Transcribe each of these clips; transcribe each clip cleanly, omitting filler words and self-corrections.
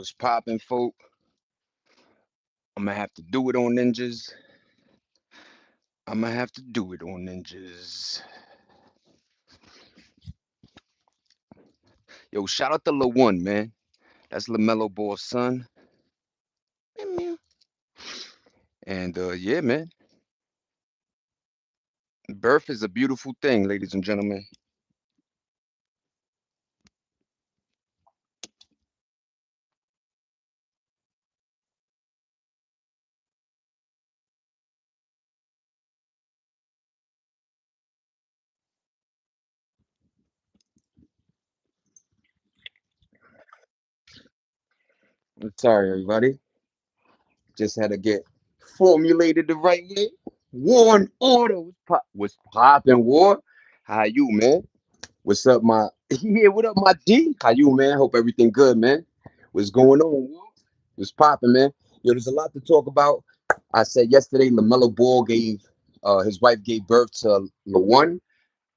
What's poppin', folk? I'm gonna have to do it on ninjas. I'm gonna have to do it on ninjas. Yo, shout out to Lil One, man. That's LaMelo Ball's son. Meow, meow. And yeah, man. Birth is a beautiful thing, ladies and gentlemen. I'm sorry, everybody. Just had to get formulated the right way. War and order. What's poppin', War? How you, man? What's up, my yeah? What up, my D? How you, man? Hope everything good, man. What's going on, War? What's poppin', man? Yo, there's a lot to talk about. I said yesterday, LaMelo Ball gave his wife gave birth to LaOne,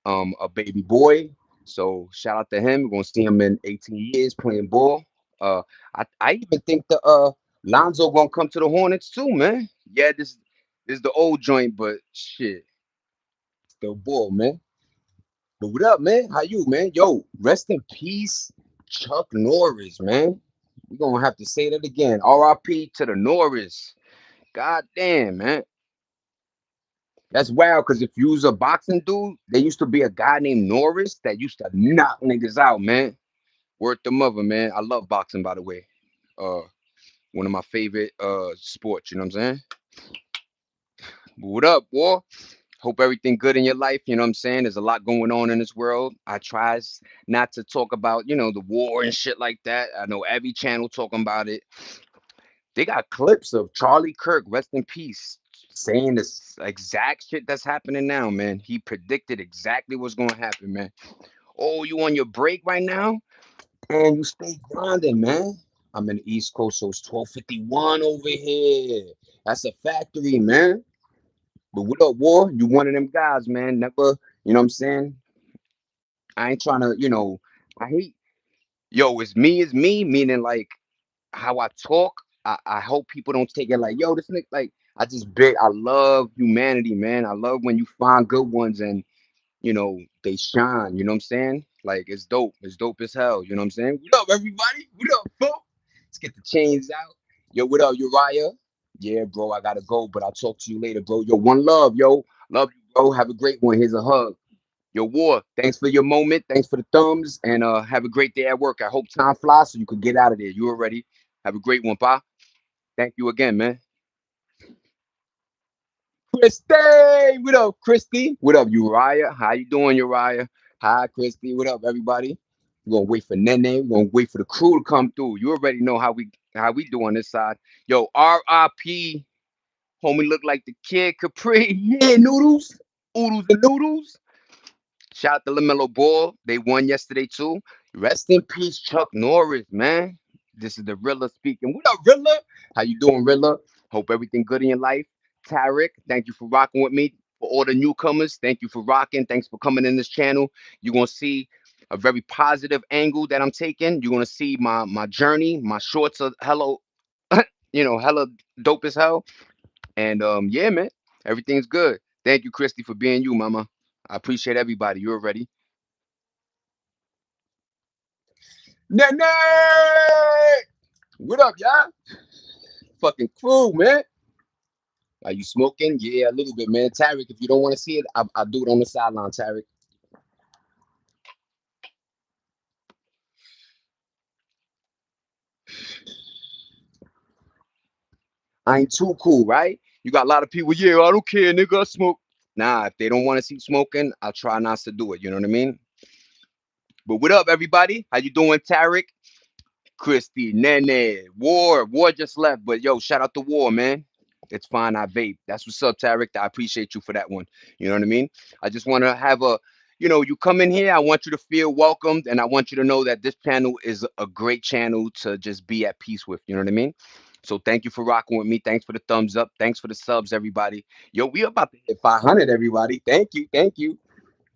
a baby boy. So shout out to him. We're gonna see him in 18 years playing ball. I even think the Lonzo gonna come to the Hornets too, man. Yeah, this is the old joint, but shit, still ball, man. But what up, man? How you, man? Yo, rest in peace, Chuck Norris, man. We're gonna have to say that again. R.I.P. to the Norris. God damn, man. That's wild because if you was a boxing dude, there used to be a guy named Norris that used to knock niggas out, man. Word the mother, man. I love boxing, by the way. Uh, one of my favorite sports. You know what I'm saying? But what up, boy? Hope everything good in your life. You know what I'm saying? There's a lot going on in this world. I tries not to talk about, the war and shit like that. I know every channel talking about it. They got clips of Charlie Kirk, rest in peace, saying this exact shit that's happening now, man. He predicted exactly what's going to happen, man. Oh, you on your break right now? And you stay grinding, man. I'm in the East Coast, so it's 12:51 over here. That's a factory, man. But what up, War? You one of them guys, man. Never, you know what I'm saying? I ain't trying to, I hate, yo, it's me, meaning like how I talk. I hope people don't take it like, yo, this nigga, like, I love humanity, man. I love when you find good ones and, they shine, you know what I'm saying? Like, it's dope. It's dope as hell, you know what I'm saying? What up, everybody? What up, folks? Let's get the chains out. Yo, what up, Uriah? Yeah, bro, I gotta go, but I'll talk to you later, bro. Yo, one love, yo. Love you, bro. Have a great one. Here's a hug. Yo, War, thanks for your moment. Thanks for the thumbs. And have a great day at work. I hope time flies so you can get out of there. You already have a great one, Pa. Thank you again, man. Christy, what up, Christy? What up, Uriah? How you doing, Uriah? Hi, Christy. What up, everybody? We're gonna wait for Nene. We're gonna wait for the crew to come through. You already know how we do on this side. Yo, R.I.P. Homie look like the kid Capri. Yeah, noodles. Oodles and noodles. Shout out to LaMelo Ball. They won yesterday too. Rest in peace, Chuck Norris, man. This is the Rilla speaking. What up, Rilla? How you doing, Rilla? Hope everything good in your life. Tarek, thank you for rocking with me. For all the newcomers, thank you for rocking. Thanks for coming in this channel. You're gonna see a very positive angle that I'm taking. You're gonna see my journey. My shorts are hella, hella dope as hell. And yeah, man, everything's good. Thank you, Christy, for being you, mama. I appreciate everybody. You're ready. Nene! What up, y'all? Fucking crew, man. Are you smoking? Yeah, a little bit, man. Tarek, if you don't want to see it, I'll do it on the sideline, Tarek. I ain't too cool, right? You got a lot of people, yeah, I don't care, nigga, I smoke. Nah, if they don't want to see smoking, I'll try not to do it. You know what I mean? But what up, everybody? How you doing, Tarek? Christy, Nene, War just left, but yo, shout out to War, man. It's fine, I vape. That's what's up, Tarek. I appreciate you for that one. You know what I mean? I just want to have you come in here. I want you to feel welcomed, and I want you to know that this channel is a great channel to just be at peace with. You know what I mean? So thank you for rocking with me. Thanks for the thumbs up. Thanks for the subs, everybody. Yo, we about to hit 500, everybody. Thank you.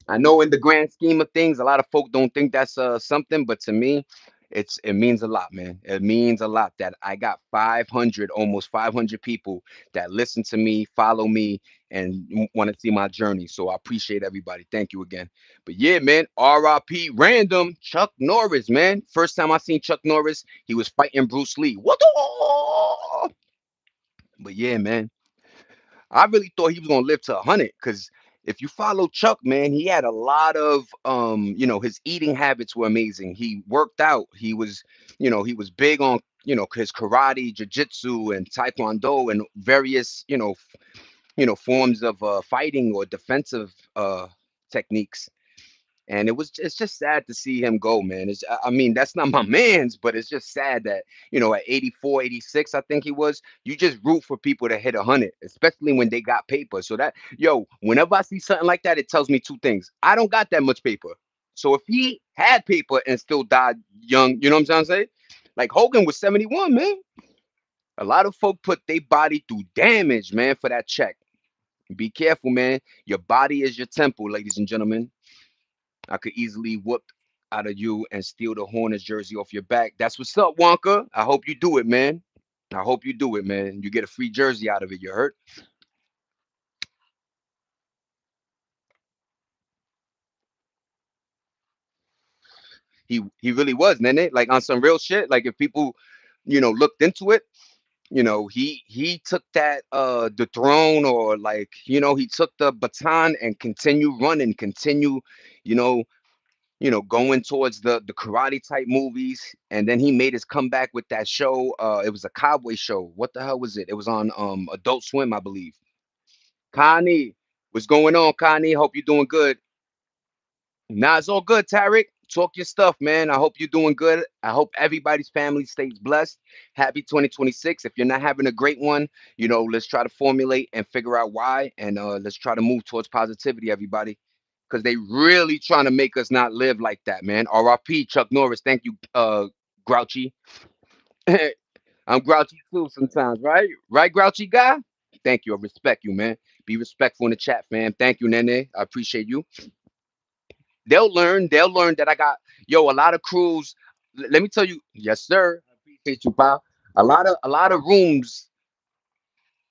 I know in the grand scheme of things, a lot of folk don't think that's something, but to me, it means a lot, man. It means a lot that I got 500, almost 500 people that listen to me, follow me, and want to see my journey. So I appreciate everybody. Thank you again. But yeah, man, RIP random Chuck Norris, man. First time I seen Chuck Norris, he was fighting Bruce Lee. What the? But yeah, man, I really thought he was gonna live to 100 because if you follow Chuck, man, he had a lot of his eating habits were amazing. He worked out. He was big on his karate, jiu-jitsu, and taekwondo, and various forms of fighting or defensive techniques. And it's just sad to see him go, man. I mean, that's not my man's, but it's just sad that, at 84, 86, I think he was, you just root for people to hit 100, especially when they got paper. So that, whenever I see something like that, it tells me two things. I don't got that much paper. So if he had paper and still died young, you know what I'm trying to say? Like Hogan was 71, man. A lot of folk put their body through damage, man, for that check. Be careful, man. Your body is your temple, ladies and gentlemen. I could easily whoop out of you and steal the Hornets jersey off your back. That's what's up, Wonka. I hope you do it, man. I hope you do it, man. You get a free jersey out of it. You heard? He really was, Nene. Like on some real shit. Like if people, looked into it, he took that the throne, or like, he took the baton and continue running, continue, you know, going towards the karate type movies. And then he made his comeback with that show. It was a cowboy show. What the hell was it? It was on Adult Swim, I believe. Connie, what's going on, Connie? Hope you're doing good. Nah, it's all good, Tarek. Talk your stuff, man. I hope you're doing good. I hope everybody's family stays blessed. Happy 2026. If you're not having a great one, let's try to formulate and figure out why, and let's try to move towards positivity, everybody. Because they really trying to make us not live like that, man. RIP, Chuck Norris. Thank you, Grouchy. I'm grouchy too sometimes, right? Right, Grouchy guy? Thank you. I respect you, man. Be respectful in the chat, fam. Thank you, Nene. I appreciate you. They'll learn. They'll learn that I got a lot of crews. Let me tell you, yes, sir. I appreciate you, pal. A lot of rooms,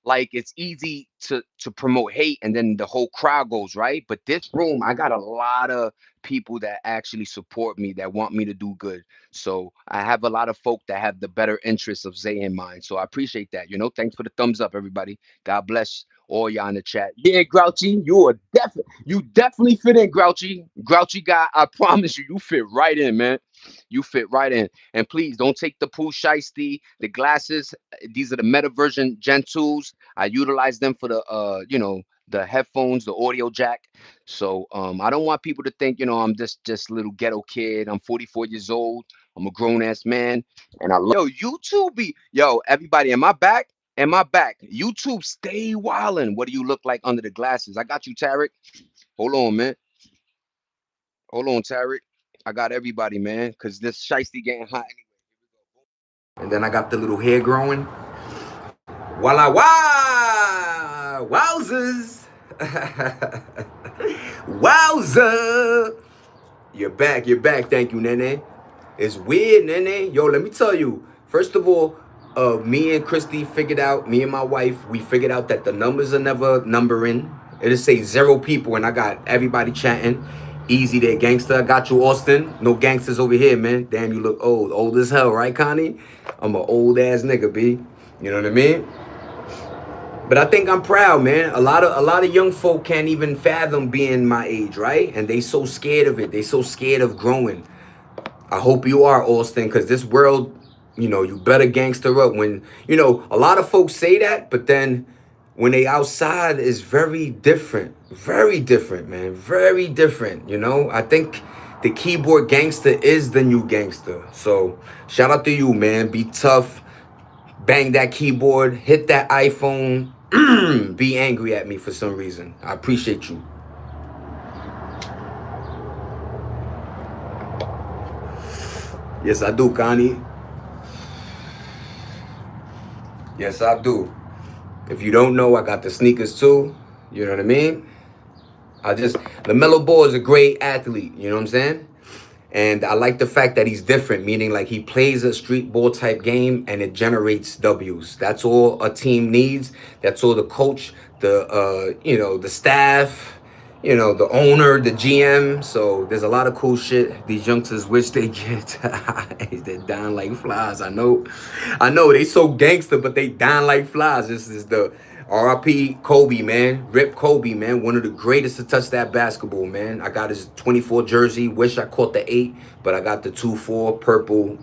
like it's easy to promote hate and then the whole crowd goes right. But this room, I got a lot of people that actually support me, that want me to do good. So I have a lot of folk that have the better interests of Zay in mind. So I appreciate that. Thanks for the thumbs up, everybody. God bless all y'all in the chat. Yeah, Grouchy, you definitely fit in, Grouchy guy. I promise you, you fit right in, man. You fit right in. And please don't take the Pooh Shiesty, the glasses. These are the meta version Gen 2s. I utilize them for the headphones, the audio jack. So I don't want people to think, I'm just a little ghetto kid. I'm 44 years old. I'm a grown ass man. And I love YouTube everybody, am I back? Am I back? YouTube stay wildin'. What do you look like under the glasses? I got you, Tarek. Hold on, man. Hold on, Tarek. I got everybody, man, because this shiesty getting hot. And then I got the little hair growing. Voila, wow! Wowzers! Wowza! You're back, you're back. Thank you, Nene. It's weird, Nene. Yo, let me tell you. First of all, me and Christy figured out, me and my wife, we figured out that the numbers are never numbering. It'll say 0 people, and I got everybody chatting. Easy there, gangster. I got you, Austin. No gangsters over here, man. Damn, you look old. Old as hell, right, Connie? I'm an old ass nigga, B. You know what I mean? But I think I'm proud, man. A lot of young folk can't even fathom being my age, right? And they so scared of it. They so scared of growing. I hope you are, Austin, because this world, you better gangster up. When, a lot of folks say that, but then when they outside is very different. Very different, man. Very different, I think the keyboard gangster is the new gangster. So shout out to you, man. Be tough. Bang that keyboard. Hit that iPhone. Be angry at me for some reason. I appreciate you. Yes, I do, Connie. Yes, I do. If you don't know, I got the sneakers too. You know what I mean? LaMelo Ball is a great athlete. You know what I'm saying? And I like the fact that he's different, meaning like he plays a street ball type game and it generates W's. That's all a team needs. That's all the coach, the staff, the owner, the GM. So there's a lot of cool shit. These youngsters wish they get. They're dying like flies. I know. They so gangster, but they dying like flies. This is the RIP Kobe, man. Rip Kobe, man. One of the greatest to touch that basketball, man. I got his 24 jersey. Wish I caught the 8, but I got the 2-4 purple,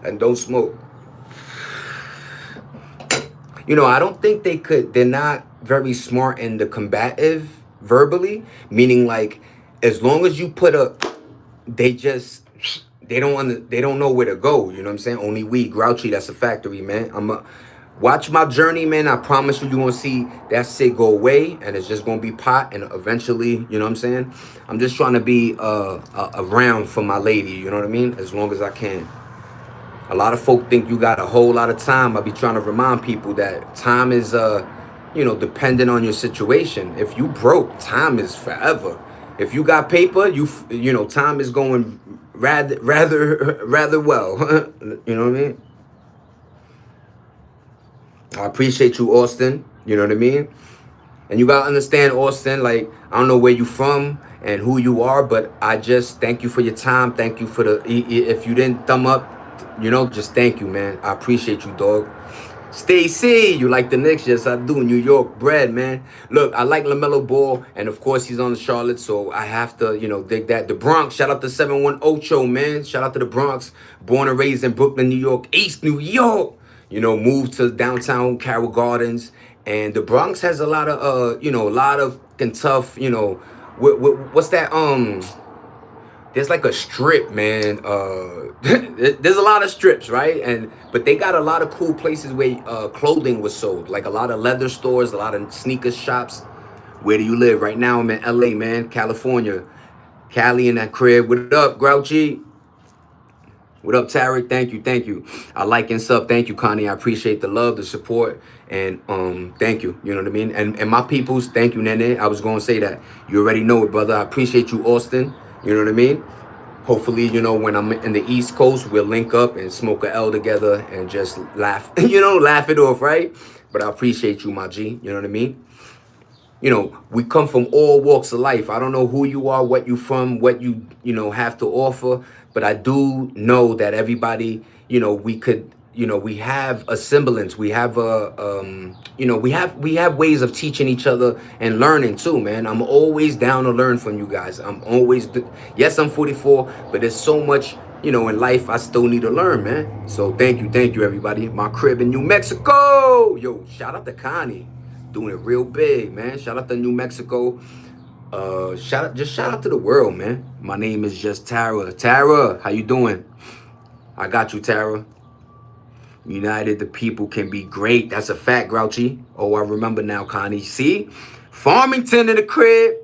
and don't smoke. I don't think they could. They're not very smart in the combative verbally, meaning like as long as you put a, they just they don't know where to go. You know what I'm saying? Only we grouchy. That's a factory, man. Watch my journey, man. I promise you, you gonna see that shit go away, and it's just gonna be pot, and eventually, you know what I'm saying? I'm just trying to be around for my lady. You know what I mean? As long as I can. A lot of folk think you got a whole lot of time. I be trying to remind people that time is dependent on your situation. If you broke, time is forever. If you got paper, time is going rather well. You know what I mean? I appreciate you, Austin. You know what I mean? And you gotta understand, Austin, like, I don't know where you from and who you are, but I just thank you for your time. Thank you for if you didn't thumb up, just thank you, man. I appreciate you, dog. Stacy, you like the Knicks? Yes, I do. New York bred, man. Look, I like LaMelo Ball, and of course he's on the Charlotte, so I have to, dig that. The Bronx, shout out to 718, man. Shout out to the Bronx. Born and raised in Brooklyn, New York, East New York. Moved to downtown Carroll Gardens, and the Bronx has a lot of, a lot of tough, what's that, there's like a strip, man. There's a lot of strips, right? But they got a lot of cool places where clothing was sold, like a lot of leather stores, a lot of sneaker shops. Where do you live? Right now I'm in LA, man, California. Cali in that crib. What up, Grouchy? What up, Tarek? Thank you, thank you. I like and sub. Thank you, Connie. I appreciate the love, the support, and thank you. You know what I mean? And my peoples, thank you, Nene. I was gonna say that. You already know it, brother. I appreciate you, Austin. You know what I mean? Hopefully, when I'm in the East Coast, we'll link up and smoke a L together and just laugh, laugh it off, right? But I appreciate you, my G. You know what I mean? We come from all walks of life. I don't know who you are, what you from, what you have to offer, but I do know that everybody, we could, we have a semblance. We have we have ways of teaching each other and learning too, man. I'm always down to learn from you guys. Yes, I'm 44, but there's so much, in life I still need to learn, man. So thank you, everybody. My crib in New Mexico. Yo, shout out to Connie. Doing it real big, man. Shout out to New Mexico. Shout out to the world, man. My name is just Tara. Tara, how you doing? I got you, Tara. United, the people can be great. That's a fact, Grouchy. Oh, I remember now, Connie. See? Farmington in the crib.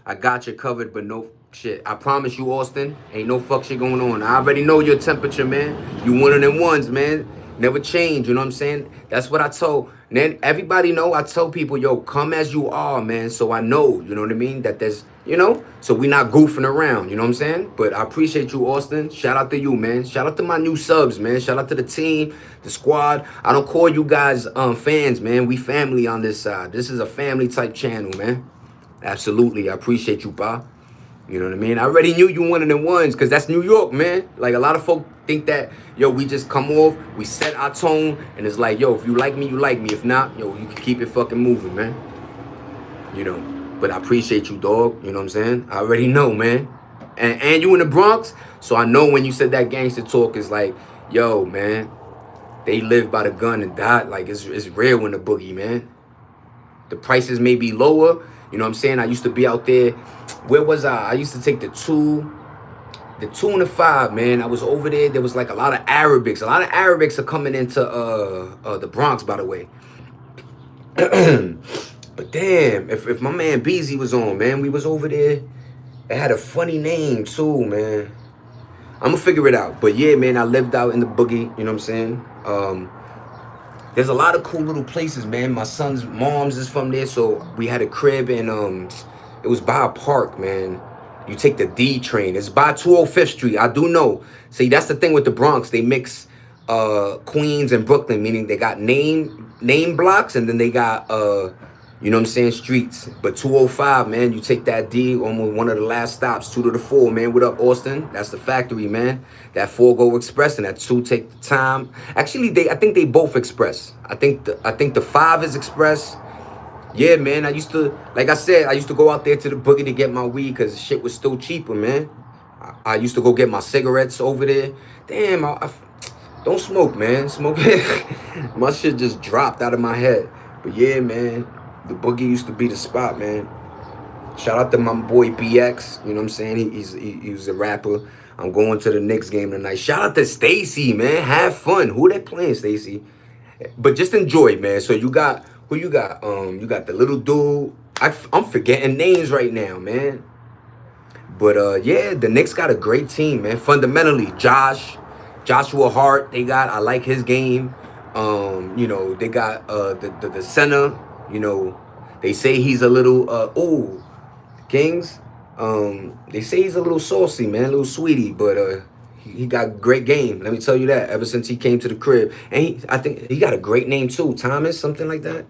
I got you covered, but no shit. I promise you, Austin, ain't no fuck shit going on. I already know your temperature, man. You one of them ones, man. Never change, you know what I'm saying? That's what I told. Then everybody know I tell people, yo, come as you are, man. So I know, you know what I mean? That there's, so we not goofing around, you know what I'm saying? But I appreciate you, Austin. Shout out to you, man. Shout out to my new subs, man. Shout out to the team, the squad. I don't call you guys fans, man. We family on this side. This is a family type channel, man. Absolutely. I appreciate you, Pa. You know what I mean? I already knew you one of them ones because that's New York, man. Like a lot of folk think that, yo, we just come off, we set our tone, and it's like, yo, if you like me, you like me. If not, yo, you can keep it fucking moving, man. But I appreciate you, dog. You know what I'm saying? I already know, man. And you in the Bronx, so I know when you said that gangster talk is like, yo, man, they live by the gun and died. Like, it's real in the boogie, man. The prices may be lower. You know what I'm saying? I used to be out there. Where was I? I used to take the 2 and the 5, man. I was over there. There was like a lot of Arabics. A lot of Arabics are coming into the Bronx, by the way. But damn, if my man Beezy was on, man, we was over there. It had a funny name too, man. I'm gonna figure it out. But yeah, man, I lived out in the boogie. You know what I'm saying? There's a lot of cool little places, man. My son's mom's is from there, so we had a crib in It was by a park, man. You take the D train. It's by 205th Street. I do know. See, that's the thing with the Bronx. They mix Queens and Brooklyn, meaning they got name blocks and then they got you know what I'm saying, streets. But 205, man, you take that D, almost one of the last stops, 2 to the 4, man. What up, Austin? That's the factory, man. That 4 go express and that 2 take the time. Actually, I think they both express. I think the 5 is express. Yeah, man. I used to, like I said, I used to go out there to the boogie to get my weed because shit was still cheaper, man. I used to go get my cigarettes over there. Damn, don't smoke, man. Smoke. My shit just dropped out of my head. But yeah, man, the boogie used to be the spot, man. Shout out to my boy BX. You know what I'm saying? He was a rapper. I'm going to the Knicks game tonight. Shout out to Stacy, man. Have fun. Who they playing, Stacy? But just enjoy, man. So you got who you got? You got the little dude. I'm forgetting names right now, man. But yeah, the Knicks got a great team, man. Fundamentally, Joshua Hart, they got. I like his game. You know, they got the center. You know, they say he's a little Kings. They say he's a little saucy, man, a little sweetie, but he got great game. Let me tell you that. Ever since he came to the crib, and I think he got a great name too, Thomas, something like that.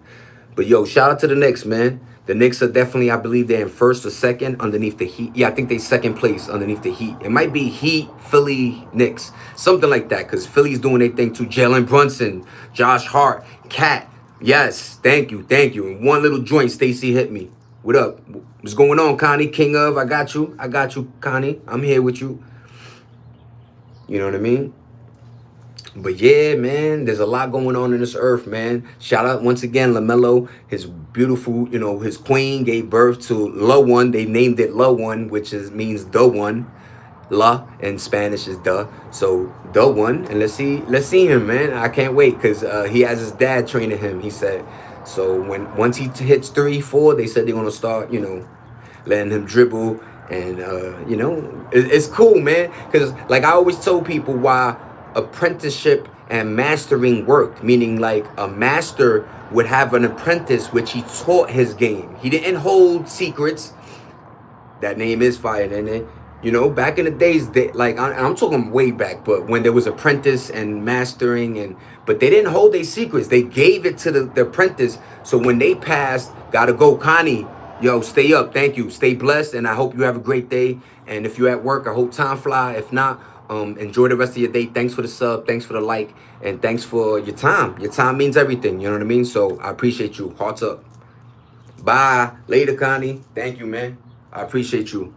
But yo, shout out to the Knicks, man. The Knicks are definitely, I believe they're in first or second underneath the Heat. Yeah, I think they second place underneath the Heat. It might be Heat, Philly, Knicks, something like that. Cause Philly's doing their thing too. Jalen Brunson, Josh Hart, Cat. Yes, thank you, thank you. And one little joint, Stacy hit me. What up? What's going on, Connie? King of, I got you, Connie. I'm here with you. You know what I mean? But yeah, man, there's a lot going on in this earth, man. Shout out once again, LaMelo, his beautiful, you know, his queen gave birth to La One. They named it La One, which means the one. La in Spanish is the. So the one. And let's see him, man. I can't wait because he has his dad training him, he said. So once he hits 3, 4, they said they're gonna start, you know, letting him dribble. And you know, it's cool, man. Because like I always told people why apprenticeship and mastering worked, meaning like a master would have an apprentice which he taught his game. He didn't hold secrets. That name is fire, and it, you know, back in the days, like I'm talking way back, but when there was apprentice and mastering, and but they didn't hold their secrets. They gave it to the apprentice. So when they passed, gotta go, Connie. Yo, stay up. Thank you. Stay blessed, and I hope you have a great day. And if you're at work, I hope time fly. If not, enjoy the rest of your day. Thanks for the sub. Thanks for the like, and thanks for your time. Your time means everything. You know what I mean? So I appreciate you. Hearts up. Bye. Later, Connie. Thank you, man. I appreciate you.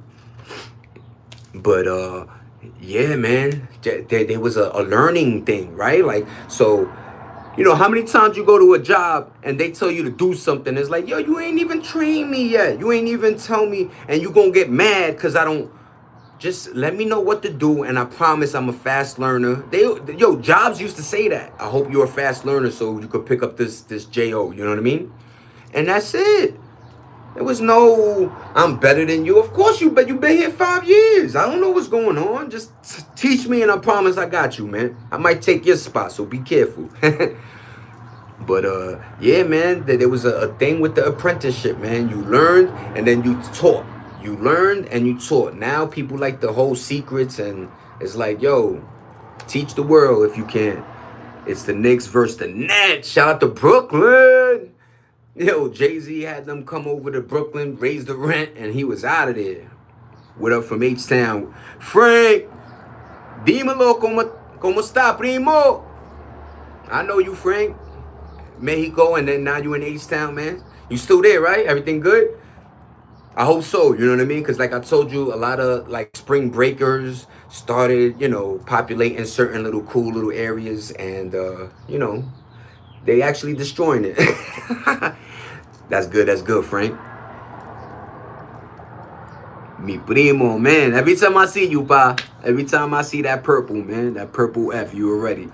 But yeah, man, there was a learning thing, right? Like, so you know, how many times you go to a job and they tell you to do something? It's like, yo, you ain't even trained me yet. You ain't even tell me, and you gonna get mad because I don't. Just let me know what to do, and I promise I'm a fast learner. Yo, Jobs used to say that. I hope you're a fast learner so you could pick up this JO. You know what I mean? And that's it. There was no, I'm better than you. Of course you, but you've been here 5 years. I don't know what's going on. Just teach me, and I promise I got you, man. I might take your spot, so be careful. But yeah, man, there was a thing with the apprenticeship, man. You learned and then you taught. You learned and you taught. Now people like to hold secrets, and it's like, yo, teach the world if you can. It's the Knicks versus the Nets. Shout out to Brooklyn. Yo, Jay-Z had them come over to Brooklyn, raise the rent, and he was out of there. What up from H-Town? Frank, dímelo, como está, primo? I know you, Frank. Mexico, and then now you in H-Town, man. You still there, right? Everything good? I hope so, you know what I mean? Because like I told you, a lot of like spring breakers started, you know, populating certain little cool little areas, and, you know, they actually destroying it. That's good, Frank. Mi primo, man. Every time I see you, pa, every time I see that purple, man, that purple F, you already.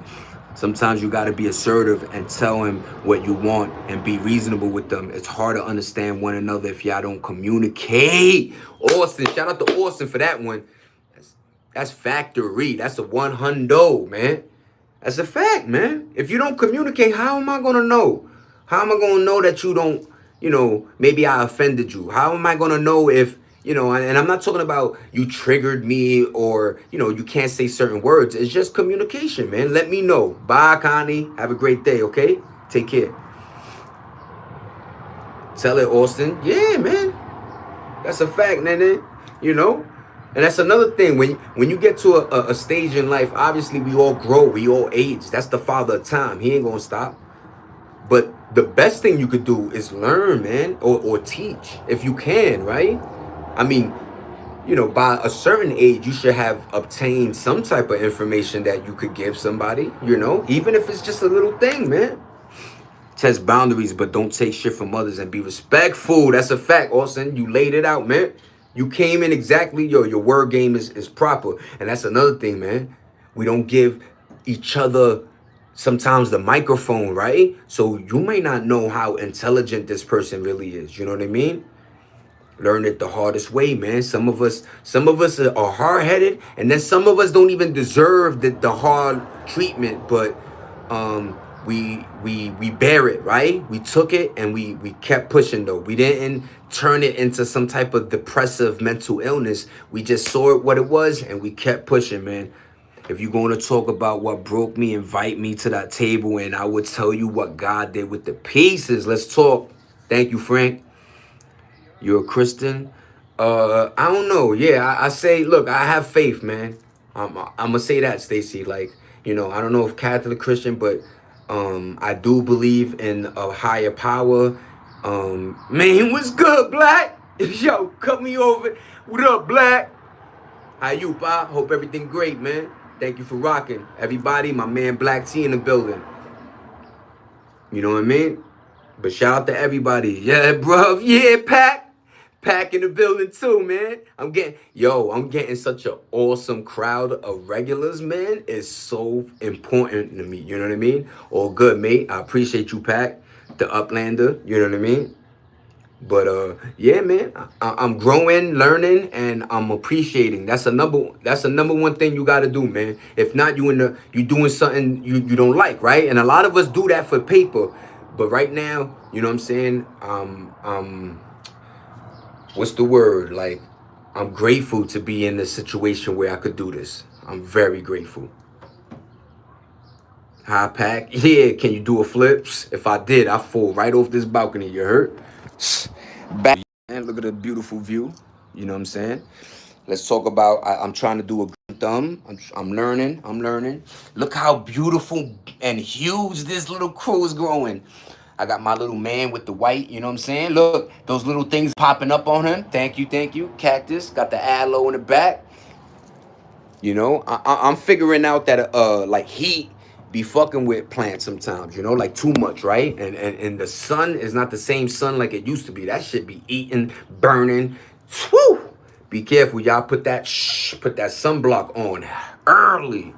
Sometimes you got to be assertive and tell them what you want and be reasonable with them. It's hard to understand one another if y'all don't communicate. Austin, shout out to Austin for that one. That's factory. That's a 100, man. That's a fact, man. If you don't communicate, how am I going to know? How am I going to know that you don't maybe I offended you? How am I gonna know if, and I'm not talking about you triggered me, or, you can't say certain words. It's just communication, man. Let me know. Bye, Connie. Have a great day, okay? Take care. Tell it, Austin. Yeah, man. That's a fact, Nene. You know? And that's another thing. When you get to a stage in life, obviously we all grow, we all age. That's the father of time. He ain't gonna stop. But the best thing you could do is learn, man, or teach if you can, right? I mean, by a certain age, you should have obtained some type of information that you could give somebody, even if it's just a little thing, man. Test boundaries, but don't take shit from others and be respectful. That's a fact, Austin. You laid it out, man. You came in exactly, your word game is proper. And that's another thing, man. We don't give each other sometimes the microphone, right? So you may not know how intelligent this person really is. You know what I mean? Learn it the hardest way, man. Some of us are hard-headed, and then some of us don't even deserve the hard treatment, but we bear it, right? We took it and we kept pushing, though. We didn't turn it into some type of depressive mental illness. We just saw it what it was, and we kept pushing, man. If you're going to talk about what broke me, invite me to that table, and I would tell you what God did with the pieces. Let's talk. Thank you, Frank. You're a Christian? I don't know. Yeah, I say, look, I have faith, man. I'm gonna say that, Stacy. Like, I don't know if Catholic Christian, but I do believe in a higher power. Man, what's good, Black? Yo, cut me over. What up, Black? How you, Pa? Hope everything great, man. Thank you for rocking. Everybody, my man Black T in the building. You know what I mean? But shout out to everybody. Yeah, bro. Yeah, Pack in the building too, man. I'm getting such an awesome crowd of regulars, man. It's so important to me. You know what I mean? All good, mate. I appreciate you, Pack, the Uplander. You know what I mean? But yeah, man, I'm growing, learning, and I'm appreciating. That's a number one thing you gotta do, man. If not, you doing something you don't like, right? And a lot of us do that for paper. But right now, you know what I'm saying? What's the word? Like, I'm grateful to be in the situation where I could do this. I'm very grateful. High Pack, yeah. Can you do a flips? If I did, I fall right off this balcony. You heard? Back, and look at the beautiful view. You know what I'm saying? Let's talk about. I'm trying to do a green thumb. I'm learning. I'm learning. Look how beautiful and huge this little crew is growing. I got my little man with the white. You know what I'm saying? Look, those little things popping up on him. Thank you, thank you. Cactus got the aloe in the back. I'm figuring out that like heat be fucking with plants sometimes, like too much, right? And the sun is not the same sun like it used to be. That shit be eating, burning. Whew! Be careful, y'all. Put that sunblock on early.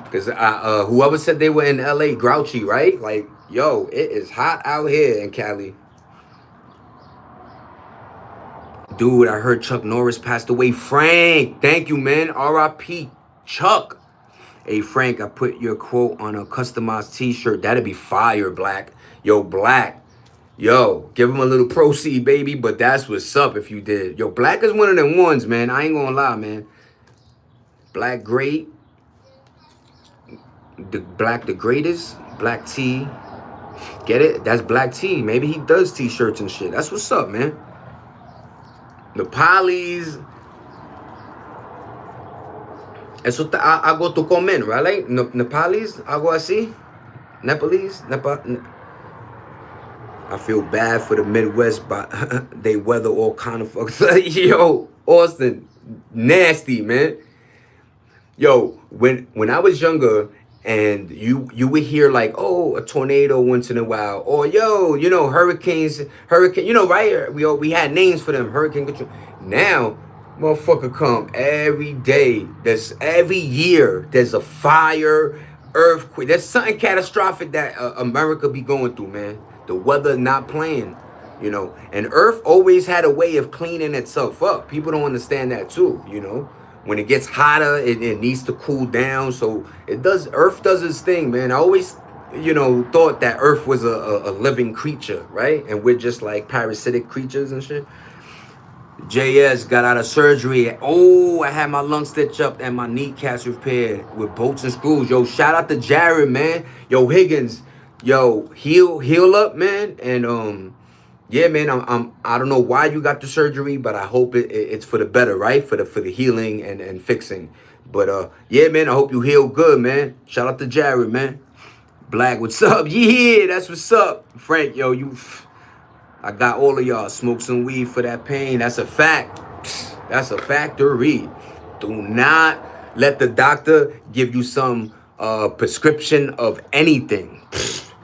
Because whoever said they were in LA, grouchy, right? Like, yo, it is hot out here in Cali. Dude, I heard Chuck Norris passed away. Frank, thank you, man. R.I.P. Chuck. Hey, Frank, I put your quote on a customized t-shirt. That'd be fire, Black. Yo, Black. Yo, give him a little proceed, baby. But that's what's up if you did. Yo, Black is one of them ones, man. I ain't gonna lie, man. Black great. The greatest. Black T. Get it? That's Black T. Maybe he does t-shirts and shit. That's what's up, man. The Polys. Eso hago tu comment, right? Nepalis, algo así. Nepalese. I feel bad for the Midwest, but they weather all kind of fucks. Yo, Austin, nasty, man. Yo, when I was younger, and you would hear like, oh, a tornado once in a while, or yo, hurricane, right? We had names for them, Hurricane Katrina. Now, motherfucker, come every day. Every year there's a fire, earthquake. There's something catastrophic that America be going through, man. The weather not playing, And Earth always had a way of cleaning itself up. People don't understand that too, When it gets hotter, it needs to cool down. So Earth does its thing, man. I always thought that Earth was a living creature, right? And we're just like parasitic creatures and shit. JS got out of surgery. Oh, I had my lung stitched up and my kneecaps repaired with bolts and screws. Yo, shout out to Jared, man. Yo, Higgins. Yo, heal up, man. And yeah, man. I don't know why you got the surgery, but I hope it's for the better, right? For the healing and fixing. But yeah, man. I hope you heal good, man. Shout out to Jared, man. Black, what's up? Yeah, that's what's up. Frank, yo, I got all of y'all. Smoke some weed for that pain. That's a fact. That's a factory. Do not let the doctor give you some prescription of anything.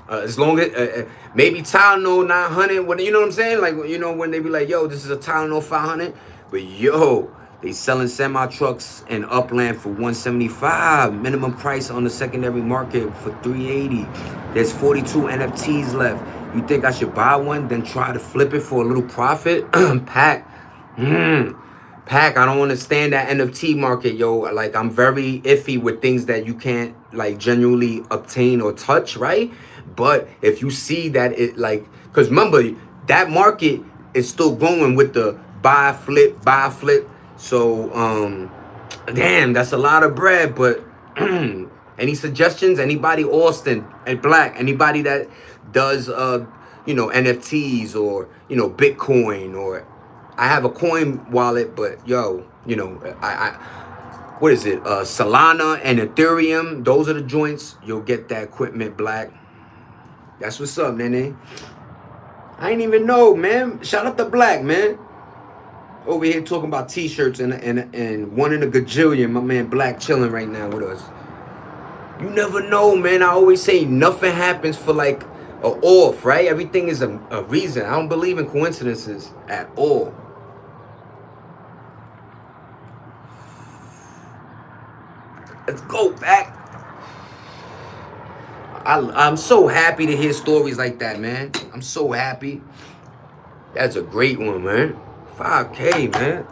As long as maybe Tylenol 900. When you know what I'm saying? Like when they be like, yo, this is a Tylenol 500. But yo, they selling semi trucks in Upland for 175. Minimum price on the secondary market for 380. There's 42 NFTs left. You think I should buy one, then try to flip it for a little profit? Pack. Pack, I don't understand that NFT market, yo. Like, I'm very iffy with things that you can't, like, genuinely obtain or touch, right? But if you see that it, like, because remember, that market is still growing with the buy, flip, buy, flip. So, damn, that's a lot of bread. But any suggestions? Anybody, Austin and Black, anybody that does, NFTs or, Bitcoin or I have a coin wallet, but yo, I what is it? Solana and Ethereum. Those are the joints. You'll get that equipment, Black. That's what's up, Nene. I ain't even know, man. Shout out to Black, man. Over here talking about t-shirts and one in a gajillion. My man Black chilling right now with us. You never know, man. I always say nothing happens for like a off, right? Everything is a reason. I don't believe in coincidences at all. Let's go back. I'm so happy to hear stories like that, man. I'm so happy. That's a great one, man. 5K, man.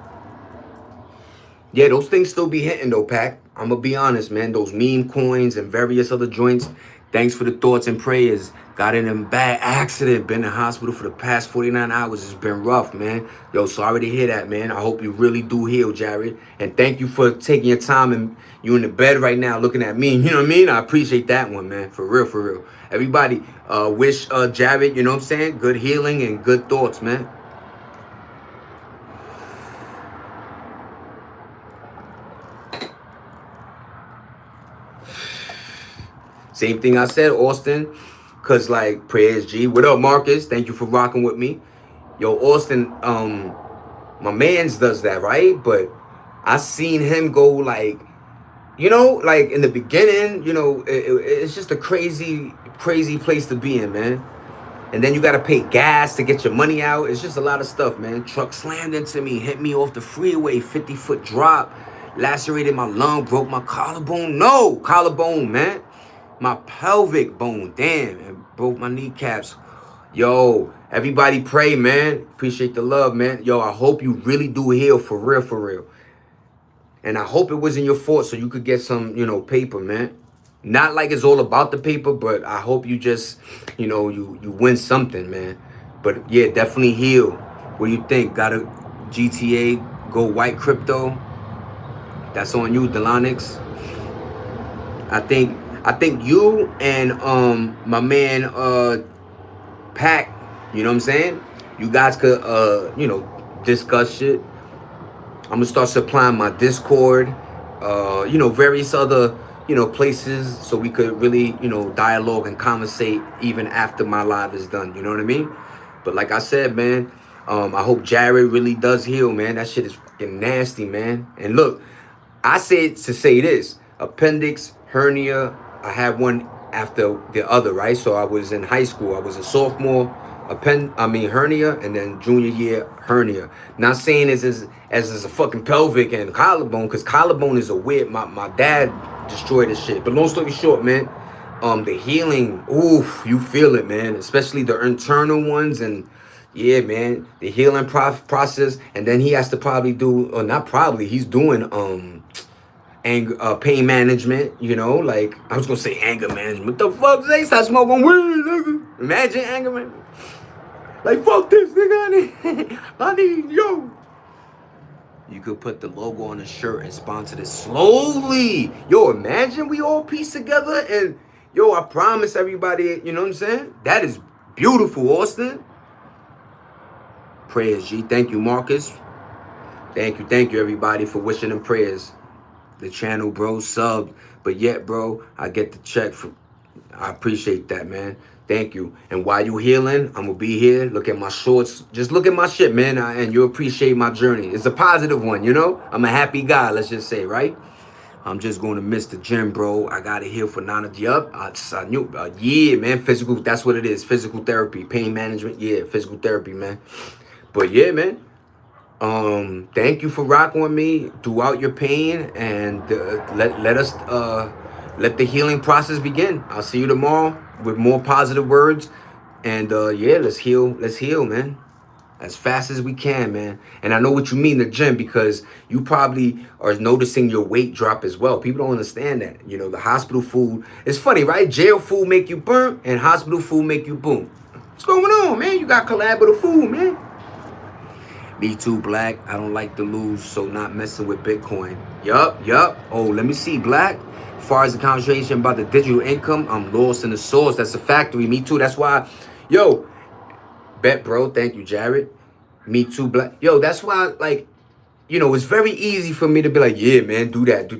Yeah, those things still be hitting though, Pac. I'm gonna be honest, man. Those meme coins and various other joints. Thanks for the thoughts and prayers. Got in a bad accident. Been in the hospital for the past 49 hours. It's been rough, man. Yo, sorry to hear that, man. I hope you really do heal, Jared. And thank you for taking your time. And you in the bed right now looking at me. You know what I mean? I appreciate that one, man. For real, for real. Everybody, wish Jared, you know what I'm saying? Good healing and good thoughts, man. Same thing I said, Austin. Cause like prayers G. What up, Marcus? Thank you for rocking with me. Yo, Austin, my mans does that, right? But I seen him go like, like in the beginning, it's just a crazy place to be in, man. And then you gotta pay gas to get your money out. It's just a lot of stuff, man. Truck slammed into me, hit me off the freeway, 50-foot drop, lacerated my lung, broke my collarbone. No, collarbone, man. My pelvic bone, damn, and broke my kneecaps. Yo, everybody pray, man. Appreciate the love, man. Yo, I hope you really do heal for real, for real. And I hope it wasn't your fault so you could get some, paper, man. Not like it's all about the paper, but I hope you just, you win something, man. But yeah, definitely heal. What do you think? Got a GTA, go white crypto? That's on you, Delonix. I think you and my man Pac, you know what I'm saying? You guys could discuss shit. I'm gonna start supplying my Discord, various other, places so we could really, dialogue and conversate even after my live is done. You know what I mean? But like I said, man, I hope Jared really does heal, man. That shit is fucking nasty, man. And look, I said to say this: appendix, hernia. I had one after the other, right? So I was in high school. I was a sophomore, hernia, and then junior year hernia. Not saying as a fucking pelvic and collarbone, because collarbone is a weird. My dad destroyed this shit. But long story short, man, the healing, oof, you feel it, man. Especially the internal ones and. Yeah, man, the healing process, and then he has to probably do, or not probably, he's doing anger, pain management. You know, like I was gonna say anger management. The fuck, they start smoking weed, nigga. Imagine anger management. Like fuck this, nigga. I need yo. You could put the logo on the shirt and sponsor this slowly. Yo, imagine we all piece together and yo, I promise everybody, you know what I'm saying? That is beautiful, Austin. Prayers, G. Thank you, Marcus. Thank you, everybody, for wishing them prayers. The channel, bro, subbed, but yet, bro, I get the check from. I appreciate that, man. Thank you. And while you healing, I'm gonna be here. Look at my shorts. Just look at my shit, man, and you appreciate my journey. It's a positive one, you know. I'm a happy guy. Let's just say, right? I'm just going to miss the gym, bro. I got it here for 9 of yup. I knew, yeah, man. Physical. That's what it is. Physical therapy, pain management. Yeah, physical therapy, man. But yeah, man. Thank you for rocking with me throughout your pain, and let us let the healing process begin. I'll see you tomorrow with more positive words, and yeah, let's heal, man, as fast as we can, man. And I know what you mean, the gym, because you probably are noticing your weight drop as well. People don't understand that. You know, the hospital food. It's funny, right? Jail food make you burn, and hospital food make you boom. What's going on, man? You got collaborative food, man. Me too, Black. I don't like to lose, so not messing with Bitcoin. Yup. Oh, let me see, Black. As far as the conversation about the digital income, I'm lost in the source. That's a factory. Me too. That's why, yo, bet, bro. Thank you, Jared. Me too, Black. Yo, that's why, like, you know, it's very easy for me to be like, yeah, man, do that,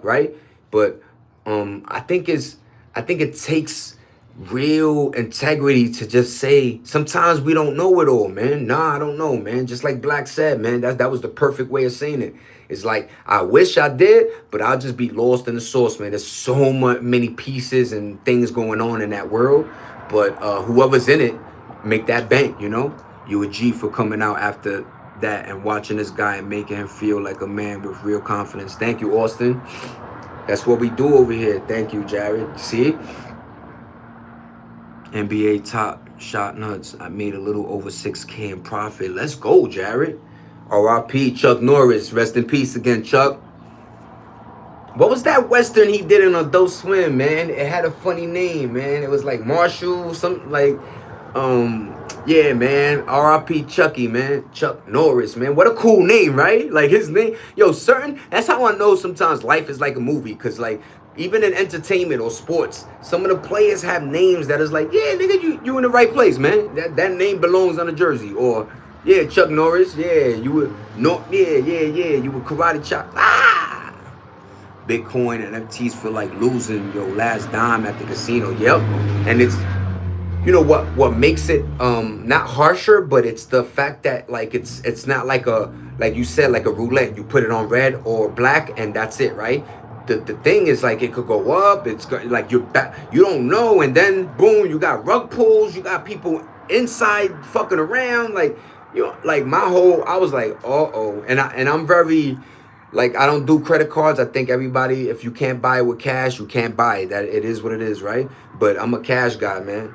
right? But I think it takes real integrity to just say sometimes we don't know it all, man. Nah, I don't know, man. Just like Black said, man, that was the perfect way of saying it. It's like I wish I did, but I'll just be lost in the source, man. There's so many pieces and things going on in that world, but whoever's in it, make that bank, you know. You a G for coming out after that and watching this guy and making him feel like a man with real confidence. Thank you, Austin. That's what we do over here. Thank you, Jared. See? NBA top shot nuts. I made a little over 6K in profit. Let's go, Jared. RIP Chuck Norris. Rest in peace again, Chuck. What was that Western he did in Adult Swim, man? It had a funny name, man. It was like Marshall, something like, yeah, man. R.I.P. Chucky, man. Chuck Norris, man. What a cool name, right? Like his name, yo, that's how I know sometimes life is like a movie. Cause like, even in entertainment or sports, some of the players have names that is like, yeah, nigga, you in the right place, man. That name belongs on a jersey. Or, yeah, Chuck Norris, yeah, you were, no, yeah, you were karate chop. Bitcoin and NFTs feel like losing your last dime at the casino. Yep. And it's, you know what makes it not harsher, but it's the fact that like it's not like like you said, like a roulette. You put it on red or black and that's it, right? The thing is like it could go up, like you're back, you don't know, and then boom, you got rug pulls, you got people inside fucking around, like, you know, like I was like, uh-oh. And I'm very, like, I don't do credit cards. I think everybody, if you can't buy it with cash, you can't buy it. That it is what it is, right? But I'm a cash guy, man.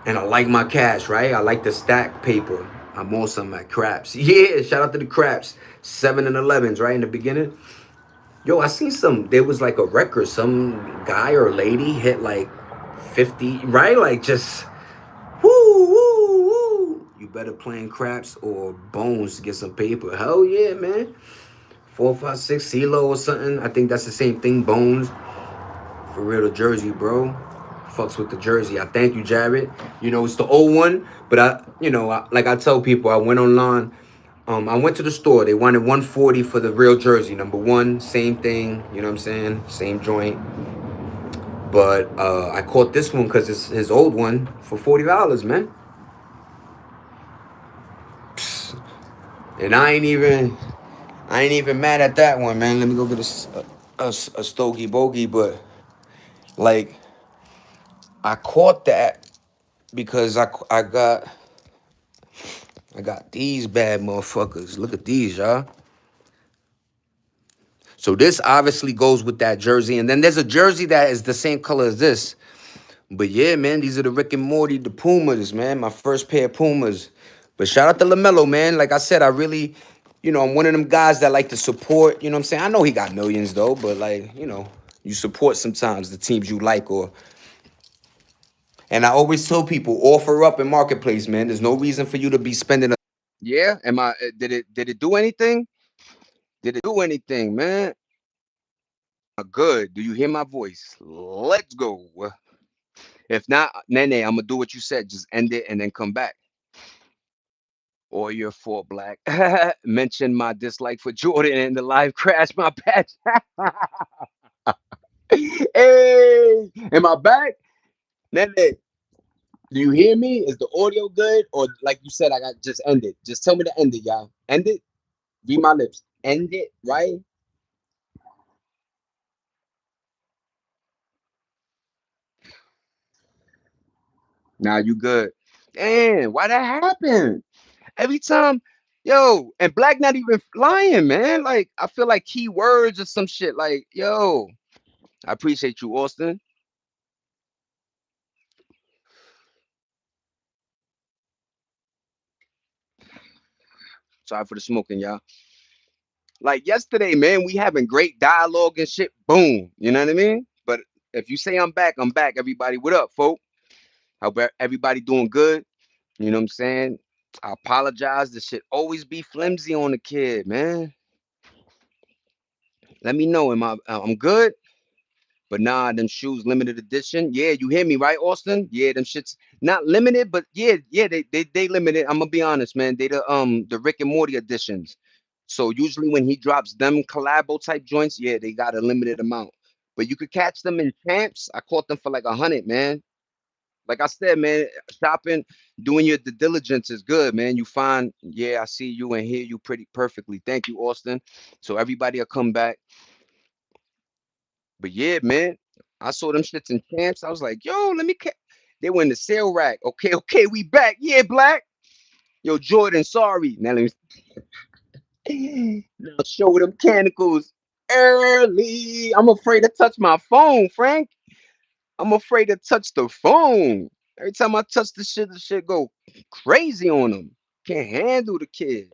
And I like my cash, right? I like the stack paper. I'm awesome at craps. Yeah, shout out to the craps. 7 and 11s, right in the beginning. Yo, I seen there was like a record. Some guy or lady hit like 50, right? Like just, woo. You better playing craps or bones to get some paper. Hell yeah, man. 4, 5, 6 CeeLo or something. I think that's the same thing. Bones. For real, the jersey, bro. Fucks with the jersey. I thank you, Jared. You know, it's the old one, but like I tell people, I went online. I went to the store. They wanted 140 for the real jersey. Number one, same thing. You know what I'm saying? Same joint. But I caught this one because it's his old one for $40, man. Psst. And I ain't even mad at that one, man. Let me go get a stogie bogey, but like I caught that because I got these bad motherfuckers. Look at these, y'all. So this obviously goes with that jersey, and then there's a jersey that is the same color as this. But yeah, man, these are the Rick and Morty, the Pumas, man. My first pair of Pumas. But shout out to LaMelo, man. Like I said, I really I'm one of them guys that like to support. You know what I'm saying? I know he got millions though, but like, you support sometimes the teams you like, or and I always tell people offer up in marketplace, man. There's no reason for you to be spending. Yeah, am I? Did it do anything? Did it do anything, man? Good. Do you hear my voice? Let's go. If not, Nene, I'm gonna do what you said. Just end it and then come back. Or your fault, Black. Mention my dislike for Jordan and the live crash. My bad. Hey, am I back? Nene, do you hear me? Is the audio good? Or like you said, I got just end it. Just tell me to end it, y'all. End it. Read my lips. End it, right? Now you good. Damn, why that happen? Every time, yo, and Black not even lying, man. Like I feel like keywords or some shit. Like, yo, I appreciate you, Austin. Sorry for the smoking, y'all. Like yesterday, man, we having great dialogue and shit. Boom, you know what I mean? But if you say I'm back, I'm back. Everybody, what up, folk? Hope everybody doing good. You know what I'm saying? I apologize. This shit always be flimsy on the kid, man. Let me know. I'm good? But nah, them shoes limited edition. Yeah, you hear me, right, Austin? Yeah, them shits not limited, but yeah, they limited. I'm gonna be honest, man. They the Rick and Morty editions. So usually when he drops them collabo type joints, yeah, they got a limited amount. But you could catch them in champs. I caught them for like 100, man. Like I said, man, shopping, doing your due diligence is good, man. You find, yeah, I see you and hear you pretty perfectly. Thank you, Austin. So everybody will come back. But yeah, man, I saw them shits in camps. I was like, yo, let me. They were in the sale rack. Okay, okay, we back. Yeah, Black. Yo, Jordan, sorry. Now let me now show them canticles early. I'm afraid to touch my phone, Frank. I'm afraid to touch the phone. Every time I touch the shit go crazy on them. Can't handle the kid.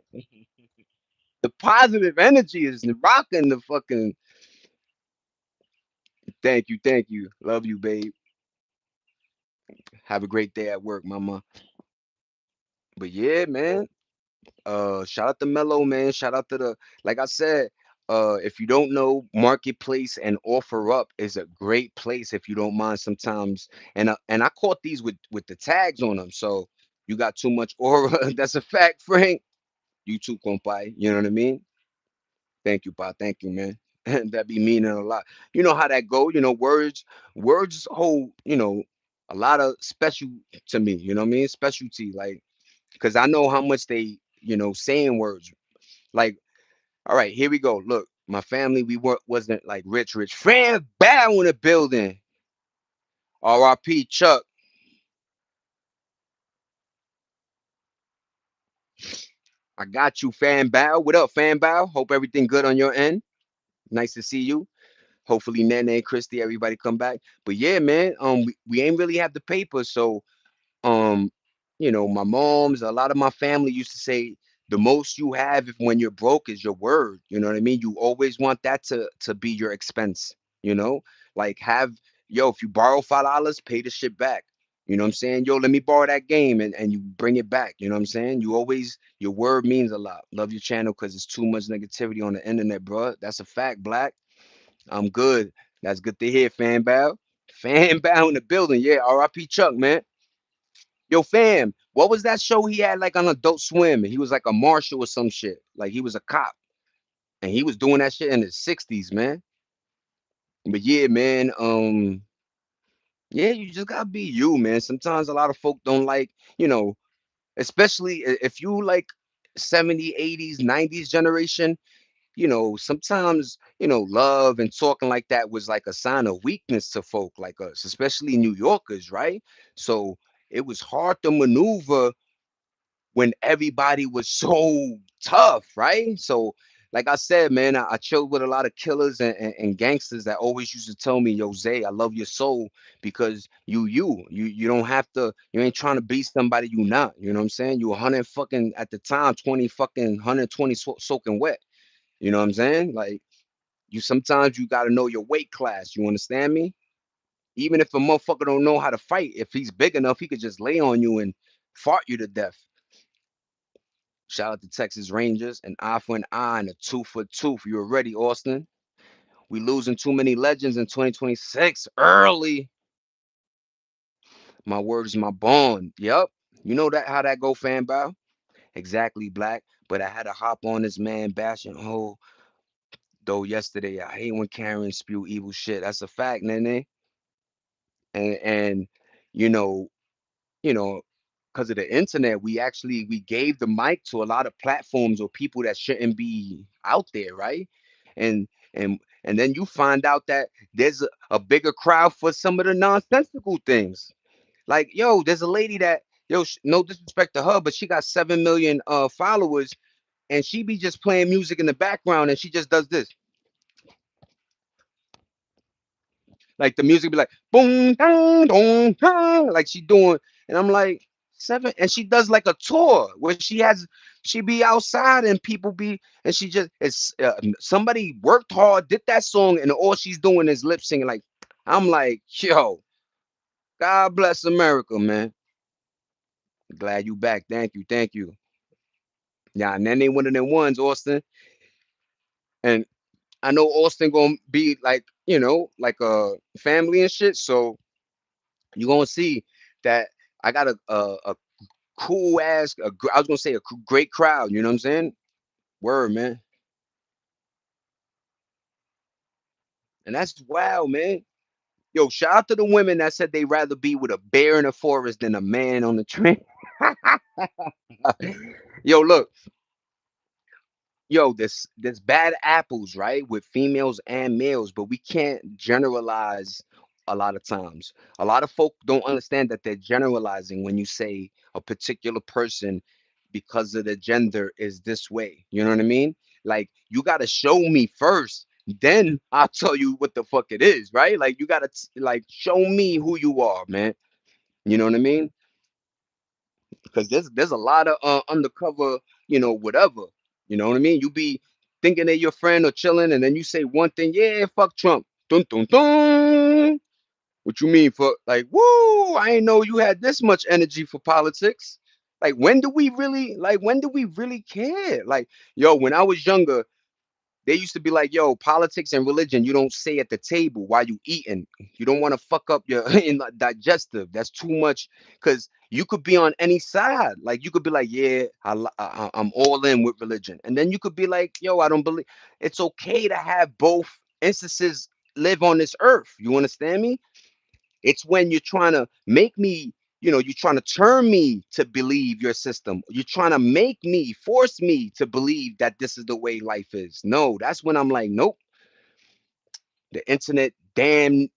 The positive energy is rocking the fucking. Thank you, thank you. Love you, babe. Have a great day at work, mama. But yeah, man. Shout out to Mello, man. Shout out to the like I said, if you don't know, Marketplace and Offer Up is a great place if you don't mind sometimes. And I caught these with the tags on them. So you got too much aura. That's a fact, Frank. You too, compai. You know what I mean? Thank you, Pa. Thank you, man. That be meaning a lot. You know how that go. Words hold, a lot of special to me. You know what I mean? Specialty, like, because I know how much they, saying words. Like, all right, here we go. Look, my family, we wasn't like rich, rich. Fran Bow in the building. R.I.P. Chuck. I got you, Fan Bow. What up, Fan Bow? Hope everything good on your end. Nice to see you. Hopefully, Nene, Christy, everybody come back. But yeah, man, we ain't really have the paper, so um my mom's a lot of my family used to say the most you have if when you're broke is your word. You know what I mean? You always want that to be your expense. you know like have, yo, if you borrow $5, pay the shit back. You know what I'm saying? Yo, let me borrow that game, and you bring it back. You know what I'm saying? You always, your word means a lot. Love your channel because it's too much negativity on the internet, bro. That's a fact. Black, I'm good. That's good to hear, fan bow. Fan bow in the building. Yeah, RIP Chuck, man. Yo, fam, what was that show he had like on Adult Swim? He was like a marshal or some shit. Like he was a cop, and he was doing that shit in the '60s, man. But yeah, man. Yeah, you just gotta be you, man. Sometimes a lot of folk don't like, especially if you like 70s, 80s, 90s generation. Sometimes, love and talking like that was like a sign of weakness to folk like us, especially New Yorkers, right? So it was hard to maneuver when everybody was so tough, right? So like I said, man, I chilled with a lot of killers and gangsters that always used to tell me, "Yo, Zay, I love your soul because you don't have to. You ain't trying to be somebody you not. You know what I'm saying? You 100 fucking at the time, 20 fucking 120 soaking wet. You know what I'm saying? Like you sometimes you got to know your weight class. You understand me? Even if a motherfucker don't know how to fight, if he's big enough, he could just lay on you and fart you to death. Shout out to Texas Rangers, an eye for an eye and a tooth for a tooth. You already, Austin? We losing too many legends in 2026 early. My word is my bond. Yep. You know that how that go, fan bow? Exactly, black. But I had to hop on this man bashing whole though yesterday. I hate when Karen spew evil shit. That's a fact, Nene. And you know, you know, because of the internet, we gave the mic to a lot of platforms or people that shouldn't be out there, right? And then you find out that there's a bigger crowd for some of the nonsensical things. Like, yo, there's a lady that, yo, no disrespect to her, but she got 7 million followers, and she be just playing music in the background, and she just does this. Like the music be like boom, dong, dong, dong, like she doing, and I'm like seven, and she does like a tour where she be outside and people be, and she just it's somebody worked hard, did that song, and all she's doing is lip singing. Like I'm like, yo, God bless America, man. Glad you back. Thank you, thank you. Yeah, and then they one of them ones, Austin, and I know Austin gonna be like like a family and shit, so you gonna see that I got a cool ass. I was gonna say a great crowd. You know what I'm saying? Word, man. And that's wow, man. Yo, shout out to the women that said they'd rather be with a bear in the forest than a man on the train. Yo, look, yo, there's bad apples, right, with females and males, but we can't generalize a lot of times. A lot of folk don't understand that they're generalizing when you say a particular person because of the gender is this way. You know what I mean? Like you gotta show me first, then I'll tell you what the fuck it is, right? Like you gotta like show me who you are, man. You know what I mean? Because there's a lot of undercover, whatever. You know what I mean? You be thinking they're your friend or chilling, and then you say one thing, yeah, fuck Trump. Dun dun dun. What you mean for like, woo? I ain't know you had this much energy for politics. Like when do we really care? Like, yo, when I was younger, they used to be like, yo, politics and religion, you don't say at the table while you eating. You don't want to fuck up your digestive. That's too much because you could be on any side. Like you could be like, yeah, I'm all in with religion. And then you could be like, yo, I don't believe. It's okay to have both instances live on this earth. You understand me? It's when you're trying to make me, you're trying to turn me to believe your system. You're trying to make me, force me to believe that this is the way life is. No, that's when I'm like, nope, the internet damn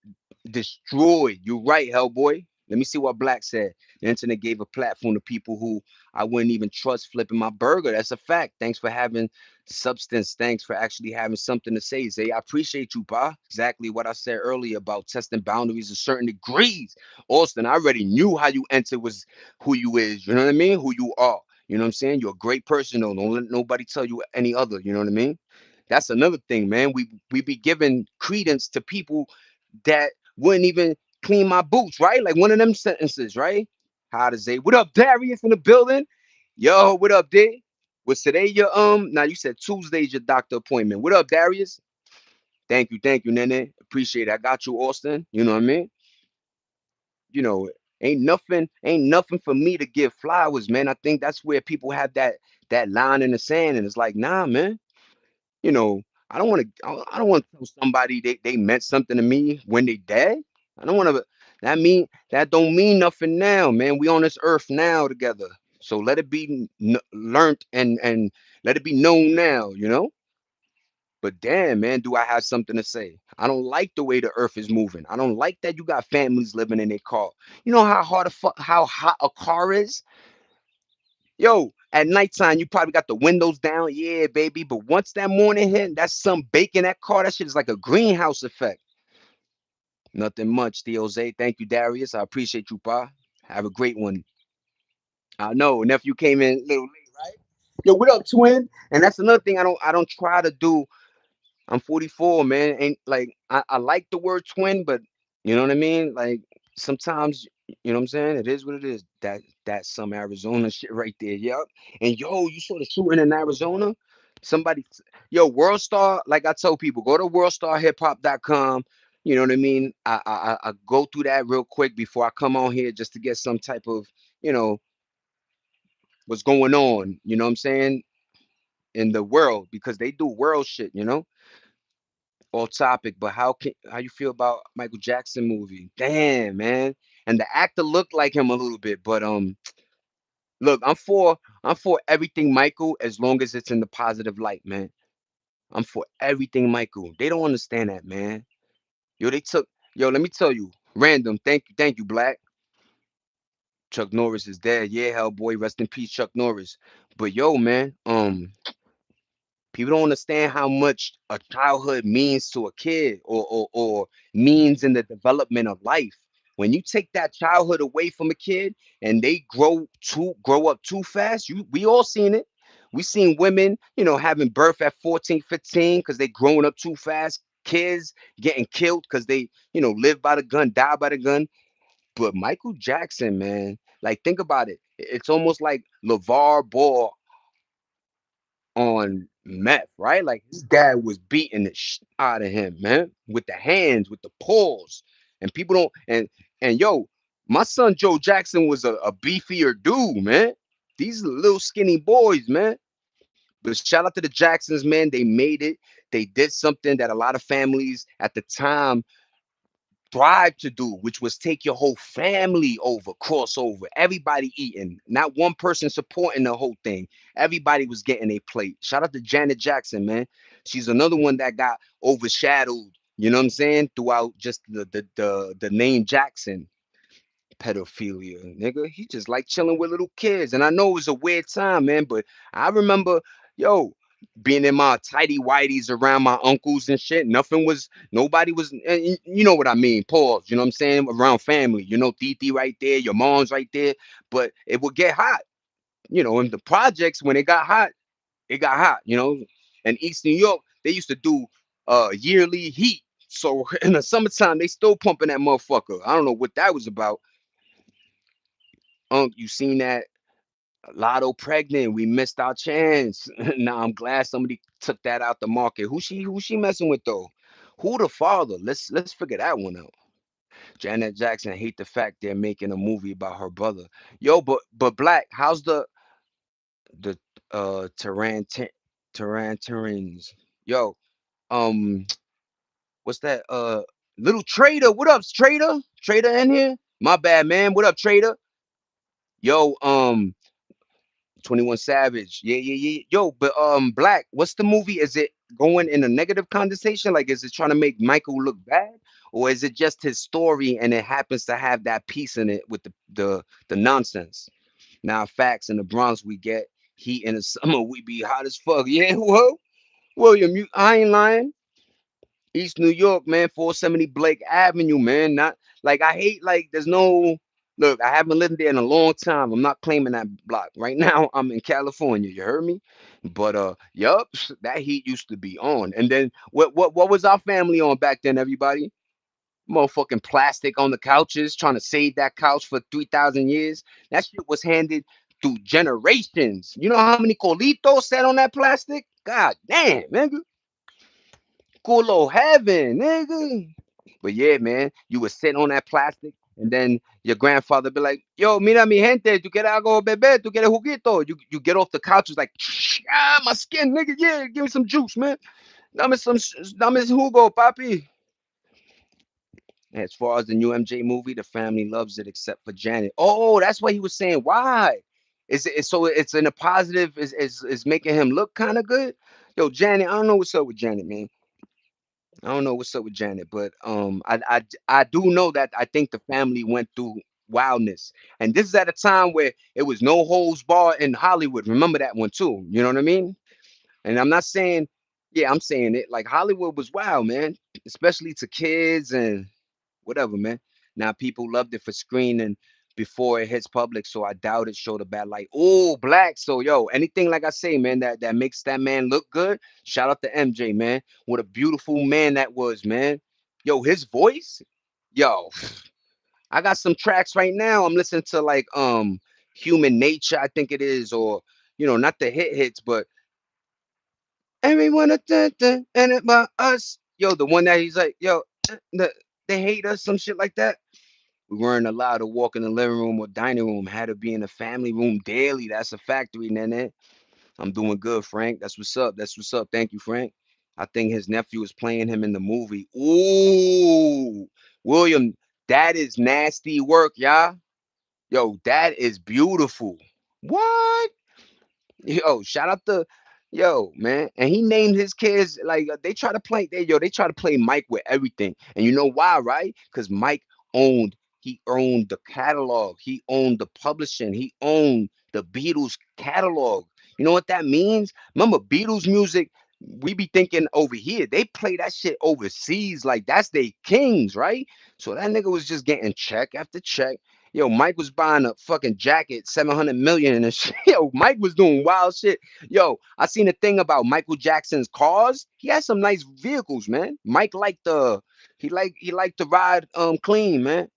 destroyed. You're right, Hellboy. Let me see what Black said. The internet gave a platform to people who I wouldn't even trust flipping my burger. That's a fact. Thanks for having substance. Thanks for actually having something to say. Zay, I appreciate you, pa. Exactly what I said earlier about testing boundaries to certain degrees. Austin, I already knew how you entered was who you is. You know what I mean? Who you are. You know what I'm saying? You're a great person, though. Don't let nobody tell you any other. You know what I mean? That's another thing, man. We be giving credence to people that wouldn't even clean my boots, right? Like one of them sentences, right? How to say, what up, Darius in the building? Yo, what up, D? Was today your now you said Tuesday's your doctor appointment. What up, Darius? Thank you, Nene. Appreciate it. I got you, Austin. You know what I mean? You know, ain't nothing for me to give flowers, man. I think that's where people have that line in the sand, and it's like, nah, man. You know, I don't want to tell somebody they meant something to me when they dead. I don't want to. That don't mean nothing now, man. We on this earth now together. So let it be learned and let it be known now, you know. But damn, man, do I have something to say? I don't like the way the earth is moving. I don't like that you got families living in their car. You know how hard how hot a car is? Yo, at nighttime, you probably got the windows down. Yeah, baby. But once that morning hit, that's some bacon that car. That shit is like a greenhouse effect. Nothing much, Jose. Thank you, Darius. I appreciate you, pa. Have a great one. I know nephew came in a little late, right? Yo, what up, twin? And that's another thing I don't try to do. I'm 44, man. Ain't like I like the word twin, but you know what I mean? Like sometimes, you know what I'm saying? It is what it is. That's some Arizona shit right there. Yup. And yo, you saw the shooting in Arizona? Somebody yo, World Star, like I tell people, go to worldstarhiphop.com. You know what I mean? I go through that real quick before I come on here just to get some type of, you know, what's going on, you know what I'm saying, in the world because they do world shit, you know? Off topic, but how you feel about Michael Jackson movie? Damn, man. And the actor looked like him a little bit, but look, I'm for everything Michael as long as it's in the positive light, man. I'm for everything Michael. They don't understand that, man. Yo, they took yo, let me tell you, random. Thank you, Black. Chuck Norris is dead. Yeah, Hellboy, rest in peace, Chuck Norris. But yo, man, people don't understand how much a childhood means to a kid or means in the development of life. When you take that childhood away from a kid and they grow up too fast, we all seen it. We seen women, having birth at 14, 15 because they growing up too fast. Kids getting killed because they, live by the gun, die by the gun. But Michael Jackson, man, like think about it. It's almost like LeVar Ball on meth, right? Like his dad was beating the out of him, man, with the hands, with the paws, and people don't. And yo, my son Joe Jackson was a beefier dude, man. These little skinny boys, man. But shout out to the Jacksons, man. They made it. They did something that a lot of families at the time thrive to do, which was take your whole family over, crossover, everybody eating, not one person supporting the whole thing. Everybody was getting a plate. Shout out to Janet Jackson, man. She's another one that got overshadowed. You know what I'm saying? Throughout just the name Jackson. Pedophilia, nigga. He just like chilling with little kids. And I know it was a weird time, man, but I remember, yo, being in my tidy whities around my uncles and shit. Nobody was, you know what I mean? Pause. You know what I'm saying? Around family. Titi right there, your mom's right there. But it would get hot. In the projects, when it got hot, And East New York, they used to do yearly heat. So in the summertime, they still pumping that motherfucker. I don't know what that was about. You seen that Lotto pregnant? We missed our chance. Now I'm glad somebody took that out the market. Who she messing with though? Who the father? Let's figure that one out. Janet Jackson hate the fact they're making a movie about her brother. Yo, but Black, how's the Tarantarans? Yo, um, what's that? Little Trader. What up, Trader? Trader in here? My bad, man. What up, Trader? Yo, 21 Savage. Yeah, yeah, yeah. Yo, but Black, what's the movie? Is it going in a negative connotation? Like, is it trying to make Michael look bad? Or is it just his story and it happens to have that piece in it with the nonsense? Now, facts in the Bronx we get heat in the summer, we be hot as fuck. Yeah, whoa. William, I ain't lying. East New York, man, 470 Blake Avenue, man. Not like I hate like there's no look, I haven't lived there in a long time. I'm not claiming that block. Right now, I'm in California. You heard me? But yup, that heat used to be on. And then what was our family on back then, everybody? Motherfucking plastic on the couches, trying to save that couch for 3,000 years. That shit was handed through generations. You know how many colitos sat on that plastic? God damn, nigga. Culo heaven, nigga. But yeah, man, you would sit on that plastic, and then your grandfather be like, "Yo, mira mi gente, tu quieres algo, bebé? Tu quieres juguito?" You get off the couch, it's like, ah, my skin, nigga. Yeah, give me some juice, man. Dame some jugo, papi. As far as the new MJ movie, the family loves it except for Janet. Oh, that's what he was saying. Why? So it's in a positive is making him look kind of good. Yo, Janet, I don't know what's up with Janet, man. I don't know what's up with Janet, but I do know that I think the family went through. wildness. And this is at a time where it was no holds bar in Hollywood. Remember that one too. You know what I mean? And I'm not saying, yeah, I'm saying it. Like Hollywood was wild, man, especially to kids and whatever, man. Now people loved it for screening before it hits public, so I doubt it showed a bad light. Oh, black. So yo, anything like I say, man, that makes that man look good. Shout out to MJ, man. What a beautiful man that was, man. Yo, his voice, yo, I got some tracks right now. I'm listening to like Human Nature, I think it is, or not the hits, but everyone and it about us. Yo, the one that he's like, yo, they hate us, some shit like that. We weren't allowed to walk in the living room or dining room. Had to be in the family room daily. That's a factory, Nene. I'm doing good, Frank. That's what's up. That's what's up. Thank you, Frank. I think his nephew is playing him in the movie. Ooh, William, that is nasty work, y'all. Yo, that is beautiful. What? Yo, shout out to yo, man. And he named his kids like they try to play they try to play Mike with everything. And you know why, right? Because Mike owned he owned the catalog, he owned the publishing, he owned the Beatles catalog. You know what that means? Remember Beatles music, we be thinking over here. They play that shit overseas, like that's they kings, right? So that nigga was just getting check after check. Yo, Mike was buying a fucking jacket, 700 million and shit. Yo, Mike was doing wild shit. Yo, I seen a thing about Michael Jackson's cars. He had some nice vehicles, man. Mike liked the he liked to ride clean, man.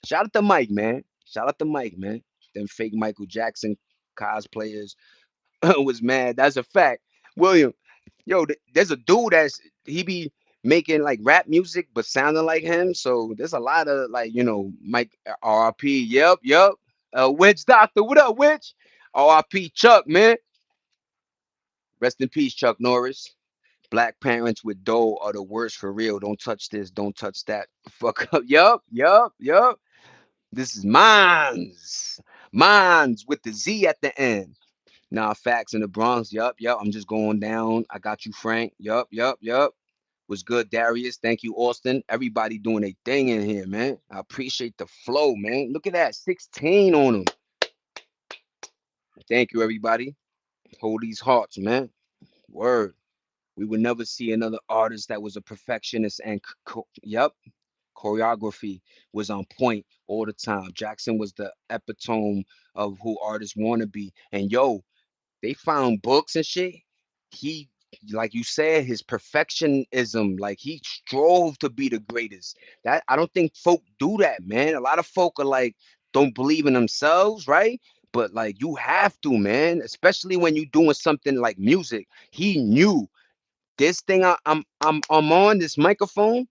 Shout out to Mike, man. Shout out to Mike, man. Them fake Michael Jackson cosplayers was mad. That's a fact. William, yo, there's a dude he be making like rap music but sounding like him. So there's a lot of like Mike RP. Yep, yep. Witch Doctor, what up, Witch? RP Chuck, man. Rest in peace, Chuck Norris. Black parents with dough are the worst for real. Don't touch this. Don't touch that. Fuck up. Yup, yup, yup. This is mines. Mines with the Z at the end. Nah, facts in the Bronx. Yup, yup. I'm just going down. I got you, Frank. Yup, yup, yup. Was good, Darius. Thank you, Austin. Everybody doing a thing in here, man. I appreciate the flow, man. Look at that. 16 on them. Thank you, everybody. Hold these hearts, man. Word. We would never see another artist that was a perfectionist and yep, choreography was on point all the time. Jackson was the epitome of who artists want to be. And yo, they found books and shit. He, like you said, his perfectionism, like he strove to be the greatest. That I don't think folk do that, man. A lot of folk are like don't believe in themselves, right? But like you have to, man, especially when you're doing something like music. He knew this thing I'm on this microphone.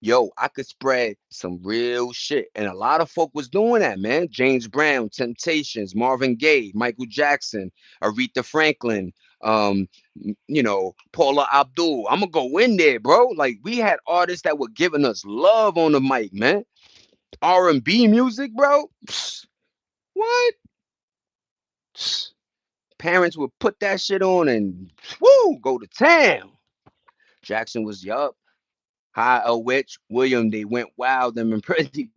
Yo, I could spread some real shit. And a lot of folk was doing that, man. James Brown, Temptations, Marvin Gaye, Michael Jackson, Aretha Franklin, Paula Abdul. I'm gonna go in there, bro. Like we had artists that were giving us love on the mic, man. R&B music, bro. Psst, what? Psst. Parents would put that shit on and woo, go to town. Jackson was yup. Hi, a witch, William. They went wild and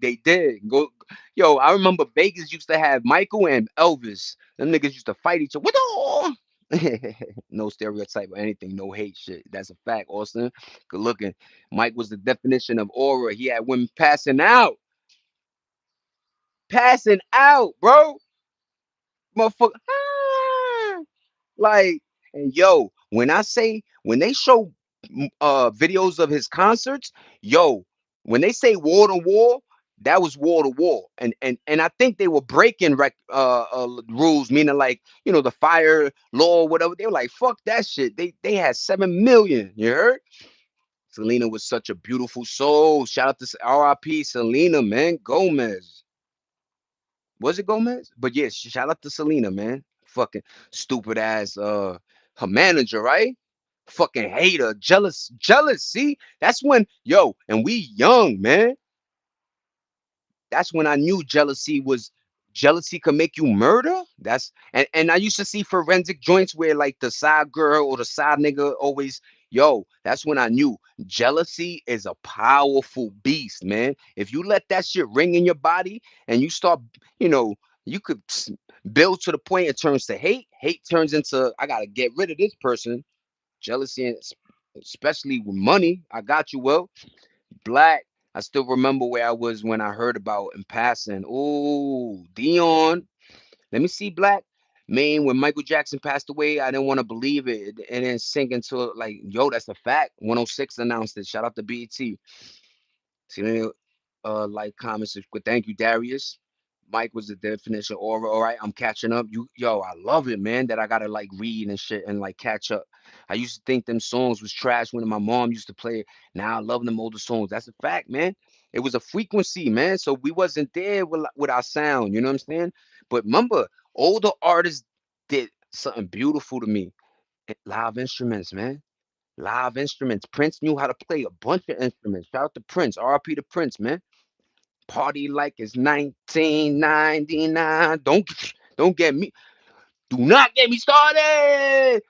they did. Go, yo. I remember Vegas used to have Michael and Elvis. Them niggas used to fight each other. What the? No stereotype or anything. No hate shit. That's a fact, Austin. Good looking. Mike was the definition of aura. He had women passing out, bro. Motherfucker. Like, and yo, when they show videos of his concerts, yo, when they say wall to wall, that was wall to wall. And I think they were breaking rules, meaning like, the fire law or whatever. They were like, fuck that shit. They had 7 million, you heard? Selena was such a beautiful soul. Shout out to RIP Selena, man. Gomez. Was it Gomez? But yeah, shout out to Selena, man. Fucking stupid ass her manager, right? Fucking hater, jealous. See, that's when and we young, man. That's when I knew jealousy could make you murder. And I used to see forensic joints where like the side girl or the side nigga always Yo, that's when I knew jealousy is a powerful beast, man. If you let that shit ring in your body and you start, you know, you could build to the point it turns to hate. Hate turns into I gotta get rid of this person. Jealousy, and especially with money. I got you, Will. Black. I still remember where I was when I heard about in passing. Oh, Dion. Let me see, Black. Man, when Michael Jackson passed away, I didn't want to believe it. And then sink into it like, yo, that's a fact. 106 announced it. Shout out to BET. See any like comments? Thank you, Darius. Mike was the definition of aura. All right, I'm catching up. Yo, I love it, man. That I gotta like read and shit and like catch up. I used to think them songs was trash when my mom used to play it. Now I love them older songs. That's a fact, man. It was a frequency, man. So we wasn't there with our sound. You know what I'm saying? But remember, older artists did something beautiful to me. Live instruments, man. Live instruments. Prince knew how to play a bunch of instruments. Shout out to Prince. RP to Prince, man. Party like it's 1999. Don't get me. Do not get me started.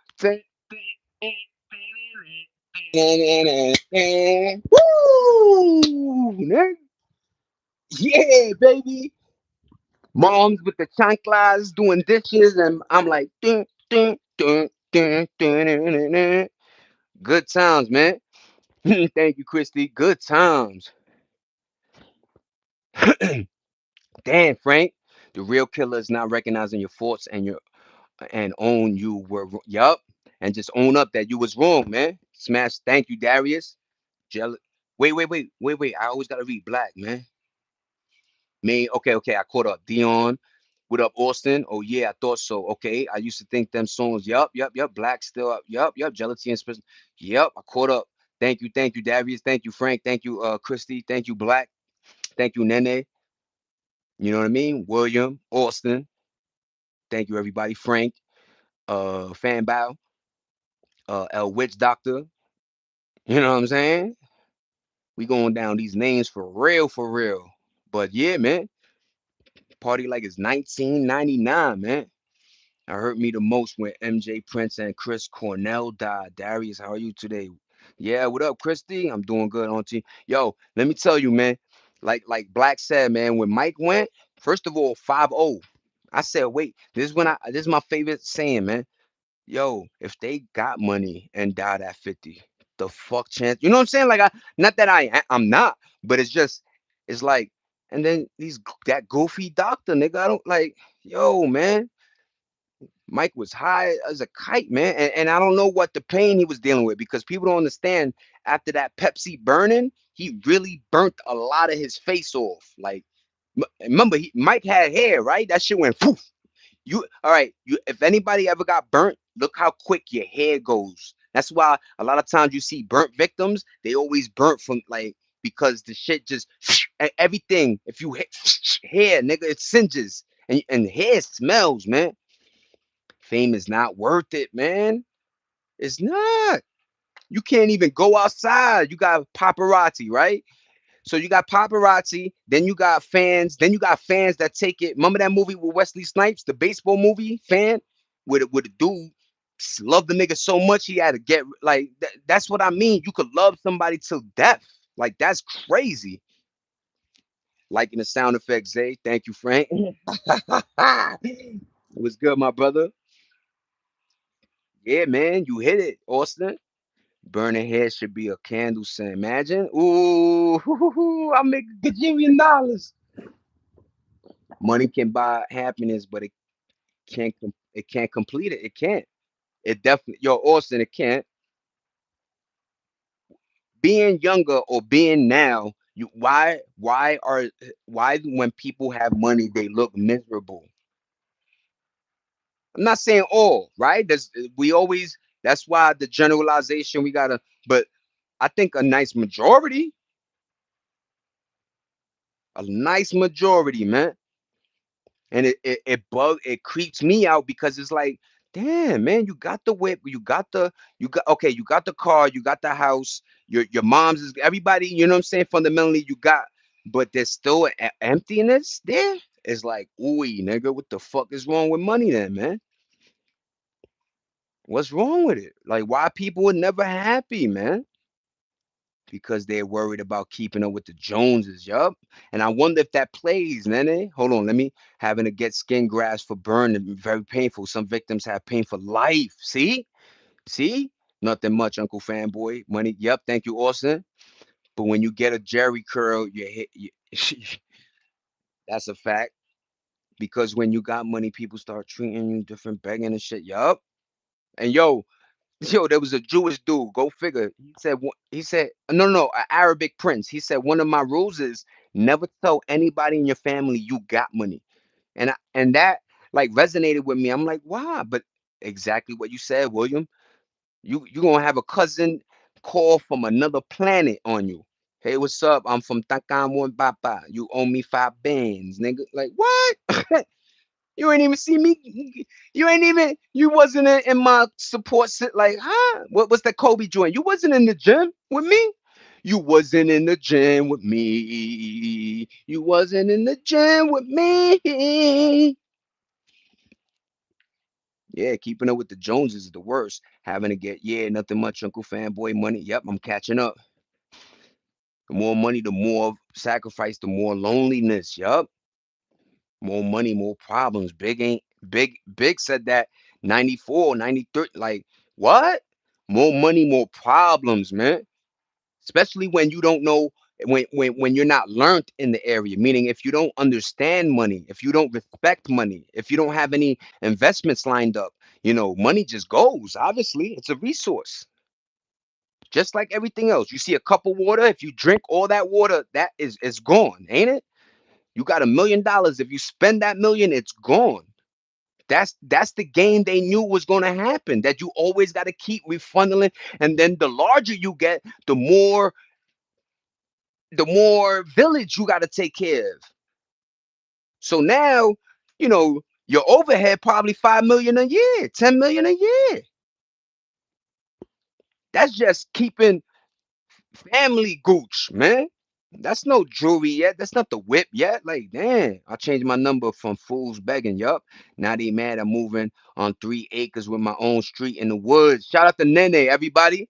Woo! Yeah, baby. Moms with the chanclas doing dishes, and I'm like, dun, dun, dun, dun, dun, dun, dun, dun. Good times, man. Thank you, Christy. Good times. Damn, Frank. The real killer is not recognizing your faults and own you were yup, and just own up that you was wrong, man. Smash. Thank you, Darius. Jealous. Wait. I always gotta read Black, man. Me. Okay. I caught up. Dion. What up, Austin? Oh yeah, I thought so. Okay, I used to think them songs. Yup. Black still up. Yup. Jealousy and Spin. Yup, I caught up. Thank you, Darius. Thank you, Frank. Thank you, Christy. Thank you, Black. Thank you, Nene. You know what I mean? William, Austin. Thank you, everybody. Frank, Fanbow, El Witch Doctor. You know what I'm saying? We going down these names for real, for real. But yeah, man, party like it's 1999, man. I hurt me the most when MJ Prince and Chris Cornell died. Darius, how are you today? Yeah, what up, Christy? I'm doing good, auntie. Yo, let me tell you, man. Like Black said, man, when Mike went, first of all, 5-0. I said, wait, this is my favorite saying, man. Yo, if they got money and died at 50, the fuck chance? You know what I'm saying? Like not that I'm not, but it's like, and then that goofy doctor, nigga. I don't like, yo, man. Mike was high as a kite, man. And I don't know what the pain he was dealing with because people don't understand after that Pepsi burning, he really burnt a lot of his face off. Like, remember, Mike had hair, right? That shit went poof. You all right? You if anybody ever got burnt, look how quick your hair goes. That's why a lot of times you see burnt victims. They always burnt from like because the shit just everything. If you hit hair, nigga, it singes and hair smells, man. Fame is not worth it, man. It's not. You can't even go outside. You got paparazzi, right? So you got paparazzi, then you got fans, then you got fans that take it. Remember that movie with Wesley Snipes, the baseball movie, fan, with a dude loved the nigga so much he had to get like that's what I mean. You could love somebody till death. Like that's crazy. Liking the sound effects, Zay. Thank you, Frank. It was good, my brother. Yeah, man, you hit it, Austin. Burning hair should be a candle scent. Imagine. Ooh, I make a gajillion dollars. Money can buy happiness, but it can't complete it. It can't. It definitely yo, Austin, it can't. Being younger or being now, why when people have money they look miserable? I'm not saying all, right? We always that's why the generalization we gotta but I think a nice majority, man. And it creeps me out because it's like, damn, man, you got the whip, you got the car, you got the house, your mom's is everybody, you know what I'm saying? Fundamentally, you got, but there's still an emptiness there. It's like, ooh, nigga, what the fuck is wrong with money then, man? What's wrong with it? Like, why people are never happy, man? Because they're worried about keeping up with the Joneses, yup. And I wonder if that plays, Nene. Hold on, let me having to get skin grafts for burn, very painful. Some victims have pain for life. See? See? Nothing much, Uncle Fanboy. Money, yep, thank you, Austin. But when you get a Jerry curl, that's a fact. Because when you got money, people start treating you different, begging and shit. Yup. And yo, there was a Jewish dude. Go figure. He said, no, no, an Arabic prince. He said one of my rules is never tell anybody in your family you got money. And that like resonated with me. I'm like, why? But exactly what you said, William. You gonna have a cousin call from another planet on you. Hey, what's up? I'm from Takamon Papa. You owe me 5 bands, nigga. Like what? You ain't even see me. You ain't even. You wasn't in my support set. Like, huh? What's that Kobe joint? You wasn't in the gym with me. You wasn't in the gym with me. You wasn't in the gym with me. Yeah, keeping up with the Joneses is the worst. Having to get nothing much, Uncle Fanboy money. Yep, I'm catching up. The more money, the more sacrifice, the more loneliness. Yup. More money, more problems. Big ain't big said that 94, 93. Like, what? More money, more problems, man. Especially when you don't know when you're not learned in the area. Meaning if you don't understand money, if you don't respect money, if you don't have any investments lined up, money just goes. Obviously, it's a resource. Just like everything else. You see a cup of water, if you drink all that water, that is gone, ain't it? You got $1 million. If you spend that million, it's gone. That's the game they knew was going to happen. That you always got to keep refunneling, and then the larger you get, the more village you got to take care of. So now, your overhead probably 5 million a year, 10 million a year. That's just keeping family gooch, man. That's no jewelry yet. That's not the whip yet. Like, damn, I changed my number from fools begging. Yup. Now they mad I'm moving on 3 acres with my own street in the woods. Shout out to Nene, everybody.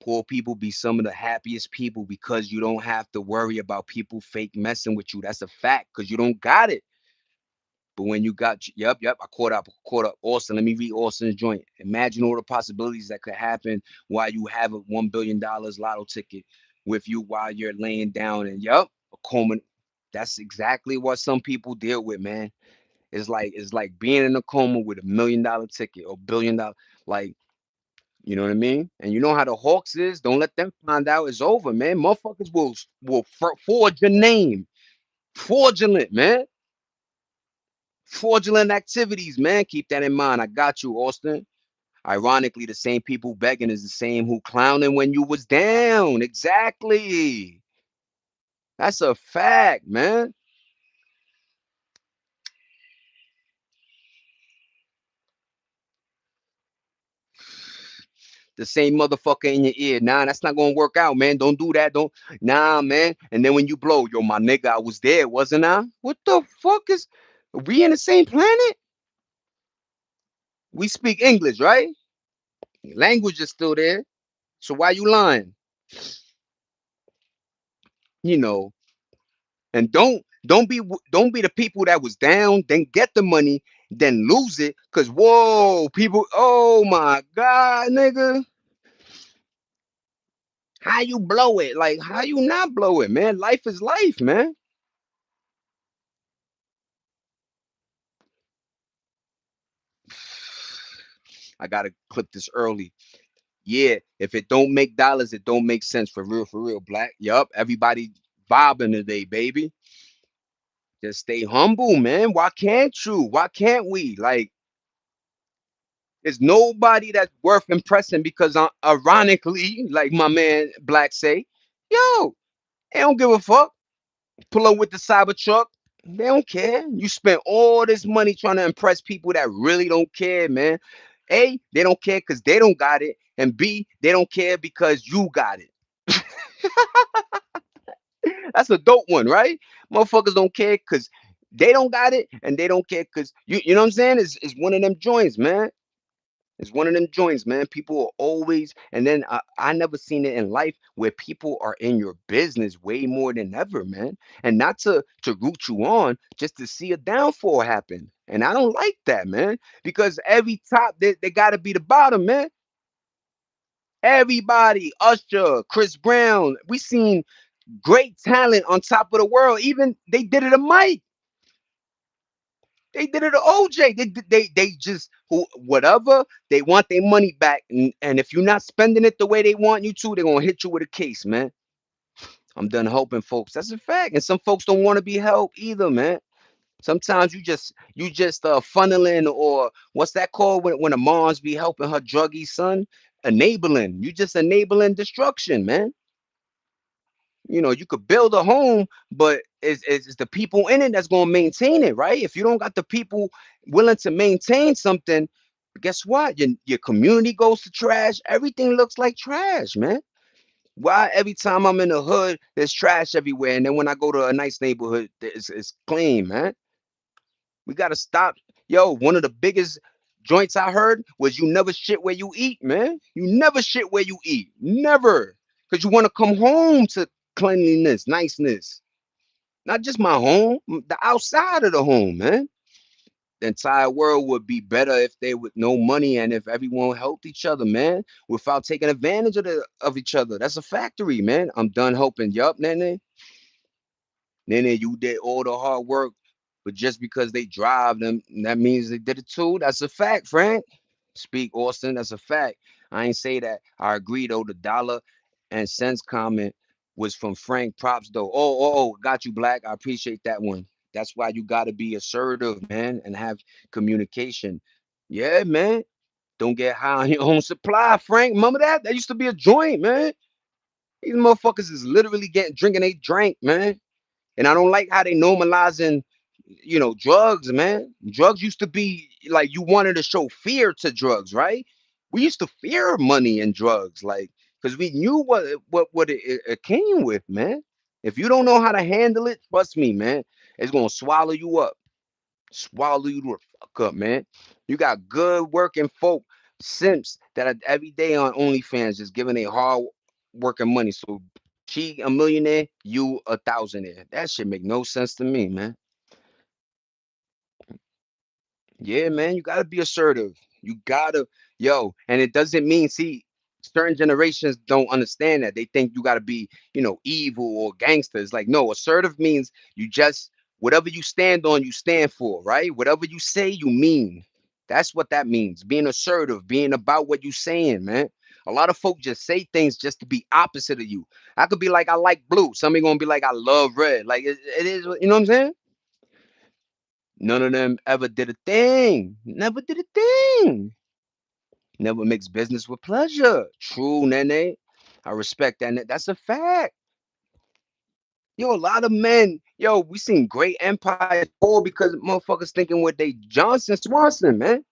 Poor people be some of the happiest people because you don't have to worry about people fake messing with you. That's a fact because you don't got it. But when you got, yep, I caught up. Austin, let me read Austin's joint. Imagine all the possibilities that could happen while you have a $1 billion lotto ticket with you while you're laying down. And a coma. That's exactly what some people deal with, man. It's like being in a coma with $1 million ticket or $1 billion. Like, you know what I mean? And you know how the Hawks is. Don't let them find out it's over, man. Motherfuckers will forge your name. Fraudulent, man. Fraudulent activities, man. Keep that in mind. I got you, Austin. Ironically, the same people begging is the same who clowning when you was down. Exactly. That's a fact, man. The same motherfucker in your ear. Nah, that's not gonna work out, man. Don't do that. Don't. Nah, man. And then when you blow, yo, my nigga, I was there, wasn't I? What the fuck is? We in the same planet? We speak English, right? Language is still there. So why you lying? You know, and don't be the people that was down, then get the money, then lose it. Cause whoa, people, oh my god, nigga, how you blow it? Like how you not blow it, man? Life is life, man. I gotta clip this early. Yeah, if it don't make dollars, it don't make sense for real, black. Yup, everybody bobbing today, baby. Just stay humble, man. Why can't you? Why can't we? Like, there's nobody that's worth impressing because, ironically, like my man Black say, yo, they don't give a fuck. Pull up with the cyber truck. They don't care. You spent all this money trying to impress people that really don't care, man. A, they don't care because they don't got it. And B, they don't care because you got it. That's a dope one, right? Motherfuckers don't care because They don't got it and they don't care because you know what I'm saying? It's one of them joints, man. It's one of them joints, man. People are always, and then I never seen it in life where people are in your business way more than ever, man. And not to root you on, just to see a downfall happen. And I don't like that, man, because every top they gotta be the bottom, man. Everybody, Usher, Chris Brown, we seen great talent on top of the world. Even they did it to Mike. They did it to OJ. They just whatever they want their money back, and if you're not spending it the way they want you to, they're gonna hit you with a case, man. I'm done helping folks. That's a fact, and some folks don't want to be helped either, man. Sometimes you just funneling, or what's that called when a mom's be helping her druggy son, enabling. You just enabling destruction, man. You could build a home, but it's the people in it that's going to maintain it, right? If you don't got the people willing to maintain something, guess what? Your community goes to trash. Everything looks like trash, man. Why every time I'm in the hood, there's trash everywhere, and then when I go to a nice neighborhood, it's clean, man. We got to stop. Yo, one of the biggest joints I heard was you never shit where you eat, man. You never shit where you eat. Never. Because you want to come home to cleanliness, niceness. Not just my home, the outside of the home, man. The entire world would be better if they would no money and if everyone helped each other, man, without taking advantage of each other. That's a factory, man. I'm done helping. Yup, Nene. Nene, you did all the hard work, but just because they drive them, that means they did it too. That's a fact, Frank. Speak, Austin. That's a fact. I ain't say that. I agree though. The dollar and cents comment was from Frank. Props though. Oh, got you, Black. I appreciate that one. That's why you got to be assertive, man, and have communication. Yeah, man. Don't get high on your own supply, Frank. Remember that? That used to be a joint, man. These motherfuckers is literally getting drinking a drink, man. And I don't like how they normalizing, drugs, man. Drugs used to be like you wanted to show fear to drugs, right? We used to fear money and drugs, like, because we knew what it came with, man. If you don't know how to handle it, trust me, man, it's gonna swallow you up. Swallow you the fuck up, man. You got good working folk, simps that are every day on OnlyFans just giving a hard working money. So she a millionaire, you a thousandaire. That shit make no sense to me, man. Yeah, man, you gotta be assertive. You gotta, and it doesn't mean, see, certain generations don't understand that. They think you gotta be, evil or gangsters. Like, no, assertive means you just whatever you stand on, you stand for, right? Whatever you say, you mean. That's what that means. Being assertive, being about what you saying, man. A lot of folk just say things just to be opposite of you. I could be like, I like blue. Somebody gonna be like, I love red. Like it is, you know what I'm saying? None of them ever did a thing. Never did a thing. Never mixed business with pleasure. True, Nene. I respect that. That's a fact. Yo, a lot of men, we seen great empires fall because motherfuckers thinking with they Johnson Swanson, man.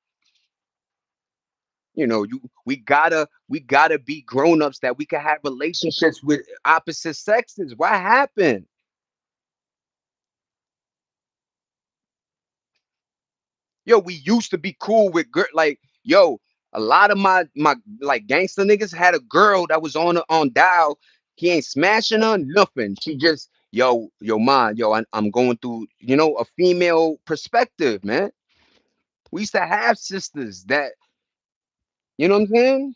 We gotta be grown-ups that we can have relationships with opposite sexes. What happened? Yo, we used to be cool with girl. Like, yo, a lot of my like gangster niggas had a girl that was on dial. He ain't smashing her, nothing. She just, yo, man, I'm going through, a female perspective, man. We used to have sisters that, you know what I'm saying?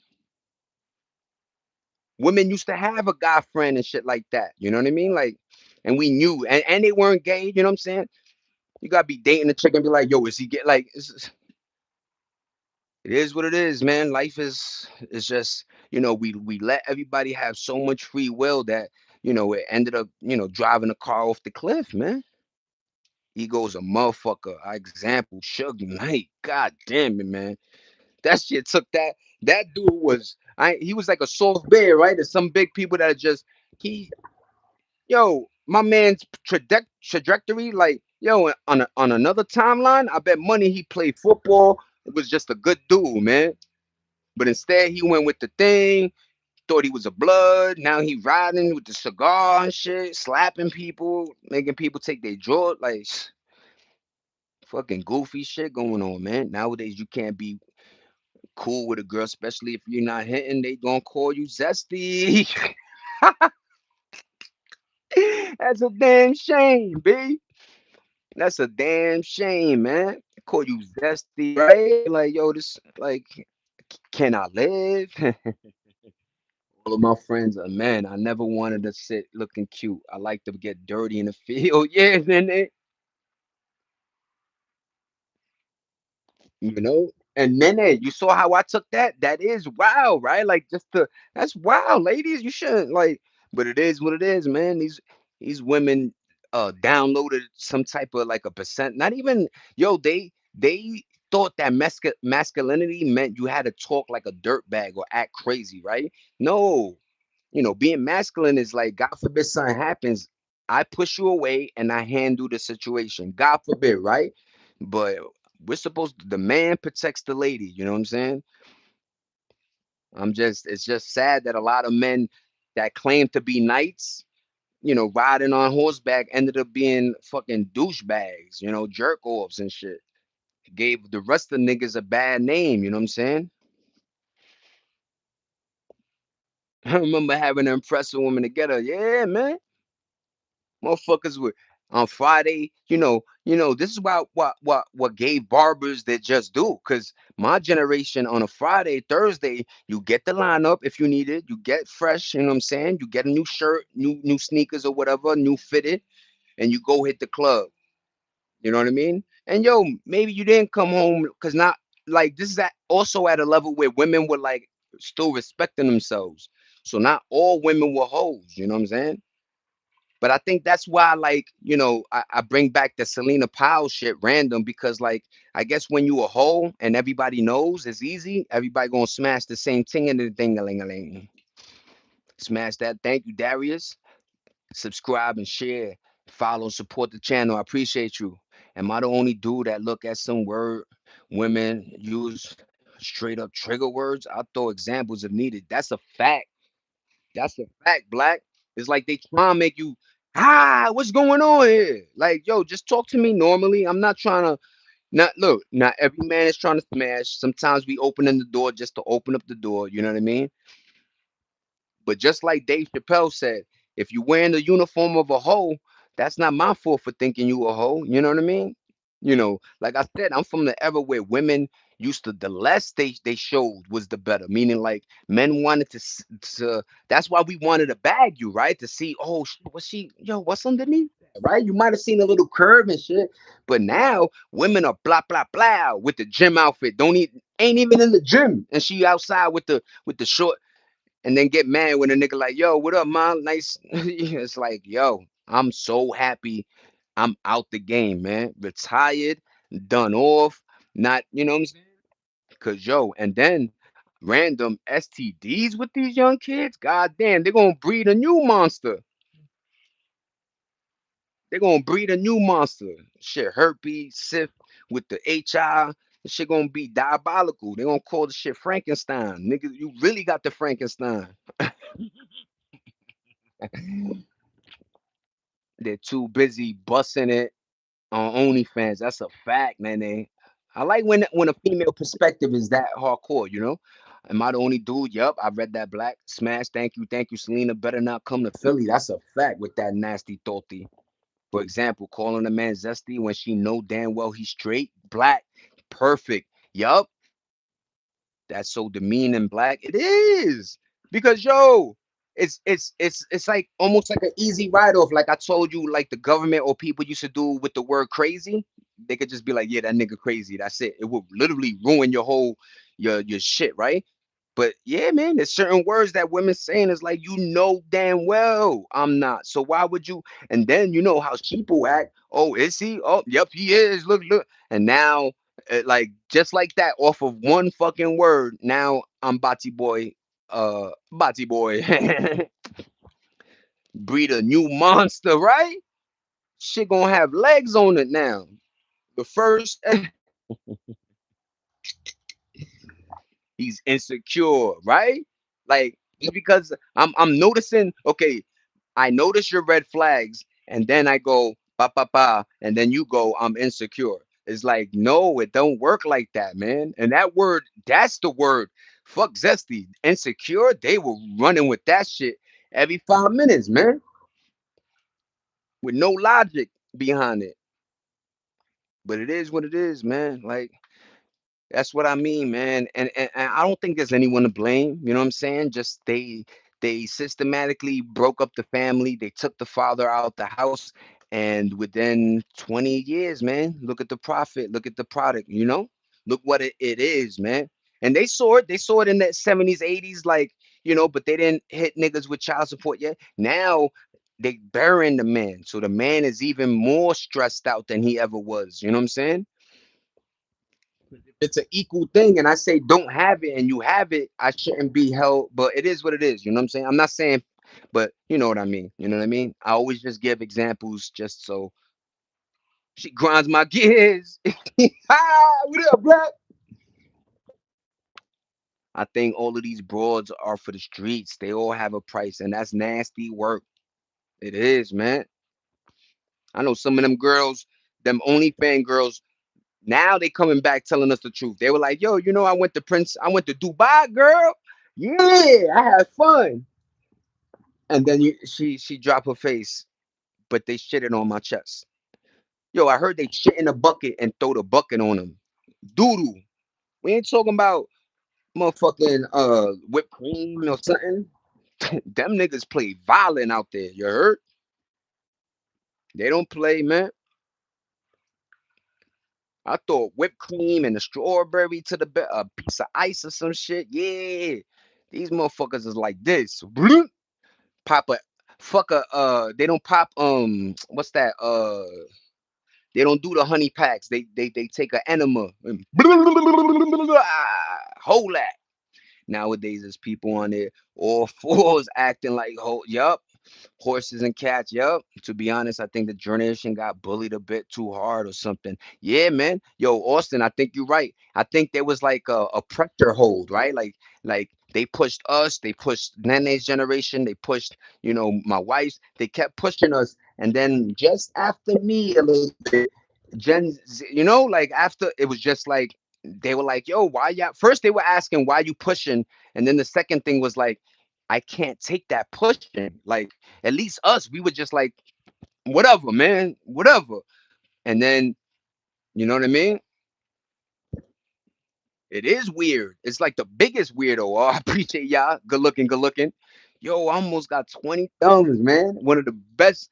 Women used to have a guy friend and shit like that. You know what I mean? Like, and we knew, and they weren't gay. You know what I'm saying? You gotta be dating a chick and be like, yo, is he get like? It is what it is, man. Life is just, we let everybody have so much free will that, it ended up, driving a car off the cliff, man. Ego's a motherfucker. Example, Suge Knight. God damn it, man. That shit took that dude was he was like a soft bear, right? There's some big people that are just he my man's trajectory, like, on another timeline, I bet money he played football. It was just a good dude, man. But instead, he went with the thing. Thought he was a blood. Now he riding with the cigar and shit, slapping people, making people take their jaw. Like, fucking goofy shit going on, man. Nowadays you can't be cool with a girl, especially if you're not hitting. They gonna call you zesty. That's a damn shame, B. That's a damn shame, man. Call you zesty, right? Like, yo, this like, can I live? All of my friends are men. I never wanted to sit looking cute. I like to get dirty in the field. Yeah, man. You know. And then you saw how I took that. That is wow, right? Like just the that's wow, ladies. You shouldn't like, but it is what it is, man. These women downloaded some type of like a percent. Not even yo. They thought that masculinity meant you had to talk like a dirtbag or act crazy, right? No, being masculine is like, God forbid something happens, I push you away and I handle the situation. God forbid, right? But we're supposed to, the man protects the lady. You know what I'm saying? It's just sad that a lot of men that claim to be knights, riding on horseback ended up being fucking douchebags, jerk offs and shit. Gave the rest of the niggas a bad name. You know what I'm saying? I remember having to impress a woman to get her. Yeah, man. Motherfuckers would on Friday, this is what gay barbers they just do. Cause my generation on a Friday, Thursday, you get the lineup if you need it, you get fresh, you know what I'm saying? You get a new shirt, new sneakers or whatever, new fitted, and you go hit the club. You know what I mean? And yo, maybe you didn't come home because not like this is also at a level where women were like still respecting themselves. So not all women were hoes, you know what I'm saying? But I think that's why, like, I bring back the Selena Powell shit random because, like, I guess when you a hoe and everybody knows it's easy, everybody gonna smash the same thing in the ding a ling a ling. Smash that. Thank you, Darius. Subscribe and share. Follow, support the channel. I appreciate you. Am I the only dude that look at some word women use straight up trigger words? I'll throw examples if needed. That's a fact. That's a fact, Black. It's like they trying to make you, what's going on here? Like, yo, just talk to me normally. I'm not trying to, not look, not every man is trying to smash. Sometimes we opening the door just to open up the door. You know what I mean? But just like Dave Chappelle said, if you wearing the uniform of a hoe, that's not my fault for thinking you a hoe. You know what I mean? Like I said, I'm from the era where women used to the less they showed was the better. Meaning like men wanted to. That's why we wanted to bag you, right? To see, oh, what's she? Yo, what's underneath that, right? You might have seen a little curve and shit, but now women are blah blah blah with the gym outfit. Don't even ain't even in the gym, and she outside with the short and then get mad when a nigga like, yo, what up, man? Nice. It's like, yo, I'm so happy I'm out the game, man. Retired, done off, not, you know what I'm saying? Cause yo, and then random STDs with these young kids, god damn, they're gonna breed a new monster. They're gonna breed a new monster. Shit, herpes, syph with the HI. This shit gonna be diabolical. They gonna call the shit Frankenstein. Nigga, you really got the Frankenstein. They're too busy busting it on OnlyFans. That's a fact, man. I like when a female perspective is that hardcore. Am I the only dude? Yup, I read that Black Smash. Thank you, Selena. Better not come to Philly. That's a fact with that nasty thoughty. For example, calling a man zesty when she know damn well he's straight. Black, perfect. Yup, that's so demeaning, Black. It is because yo, it's like almost like an easy write off. Like I told you, like the government or people used to do with the word crazy. They could just be like, yeah, that nigga crazy. That's it. It would literally ruin your whole your shit, right? But yeah, man, there's certain words that women saying is like, damn well I'm not. So why would you? And then you know how people act. Oh, is he? Oh, yep, he is. Look. And now like just like that off of one fucking word now I'm Bati boy breed a new monster, right? Shit gonna have legs on it now. The first he's insecure, right? Like just because I'm noticing, okay, I notice your red flags and then I go ba ba ba and then you go I'm insecure. It's like, no, it don't work like that, man. And that word, that's the word. Fuck Zesty. Insecure, they were running with that shit every 5 minutes, man, with no logic behind it. But it is what it is, man. Like, that's what I mean, man. And I don't think there's anyone to blame. You know what I'm saying? Just they systematically broke up the family. They took the father out the house, and within 20 years, man, look at the profit, look at the product. Look what it is, man. And they saw it. They saw it in the 70s, 80s, like, but they didn't hit niggas with child support yet. Now they burying the man, so the man is even more stressed out than he ever was. You know what I'm saying? It's an equal thing, and I say don't have it and you have it, I shouldn't be held, but it is what it is. You know what I'm saying? I'm not saying, but you know what I mean. You know what I mean? I always just give examples just so she grinds my gears. What up, black? I think all of these broads are for the streets. They all have a price, and that's nasty work. It is, man. I know some of them girls, them OnlyFans girls. Now they coming back telling us the truth. They were like, "Yo, I went to Dubai, girl. Yeah, I had fun." And then she dropped her face, but they shitted on my chest. Yo, I heard they shit in a bucket and throw the bucket on them. Doodoo. We ain't talking about motherfucking whipped cream or something. Them niggas play violent out there. You heard? They don't play, man. I thought whipped cream and a strawberry to a piece of ice or some shit. Yeah, these motherfuckers is like this. Bloop. Pop a fuck a They don't pop what's that they don't do the honey packs. They take an enema and hold that. Nowadays there's people on there all fours acting like yup, horses and cats. Yup. To be honest, I think the generation got bullied a bit too hard or something. Yeah, man. Yo, Austin, I think you're right. I think there was like a pressure hold, right? Like they pushed us, they pushed Nene's generation, they pushed, my wife's, they kept pushing us. And then just after me a little bit, Gen Z, like after it was just like they were like, yo, why y'all first they were asking why you pushing, and then the second thing was like, I can't take that pushing. Like, at least us, we were just like, whatever, man, whatever. And then, you know what I mean? It is weird. It's like the biggest weirdo. Oh, I appreciate y'all. Good looking, good looking. Yo, I almost got 20 thumbs, man. One of the best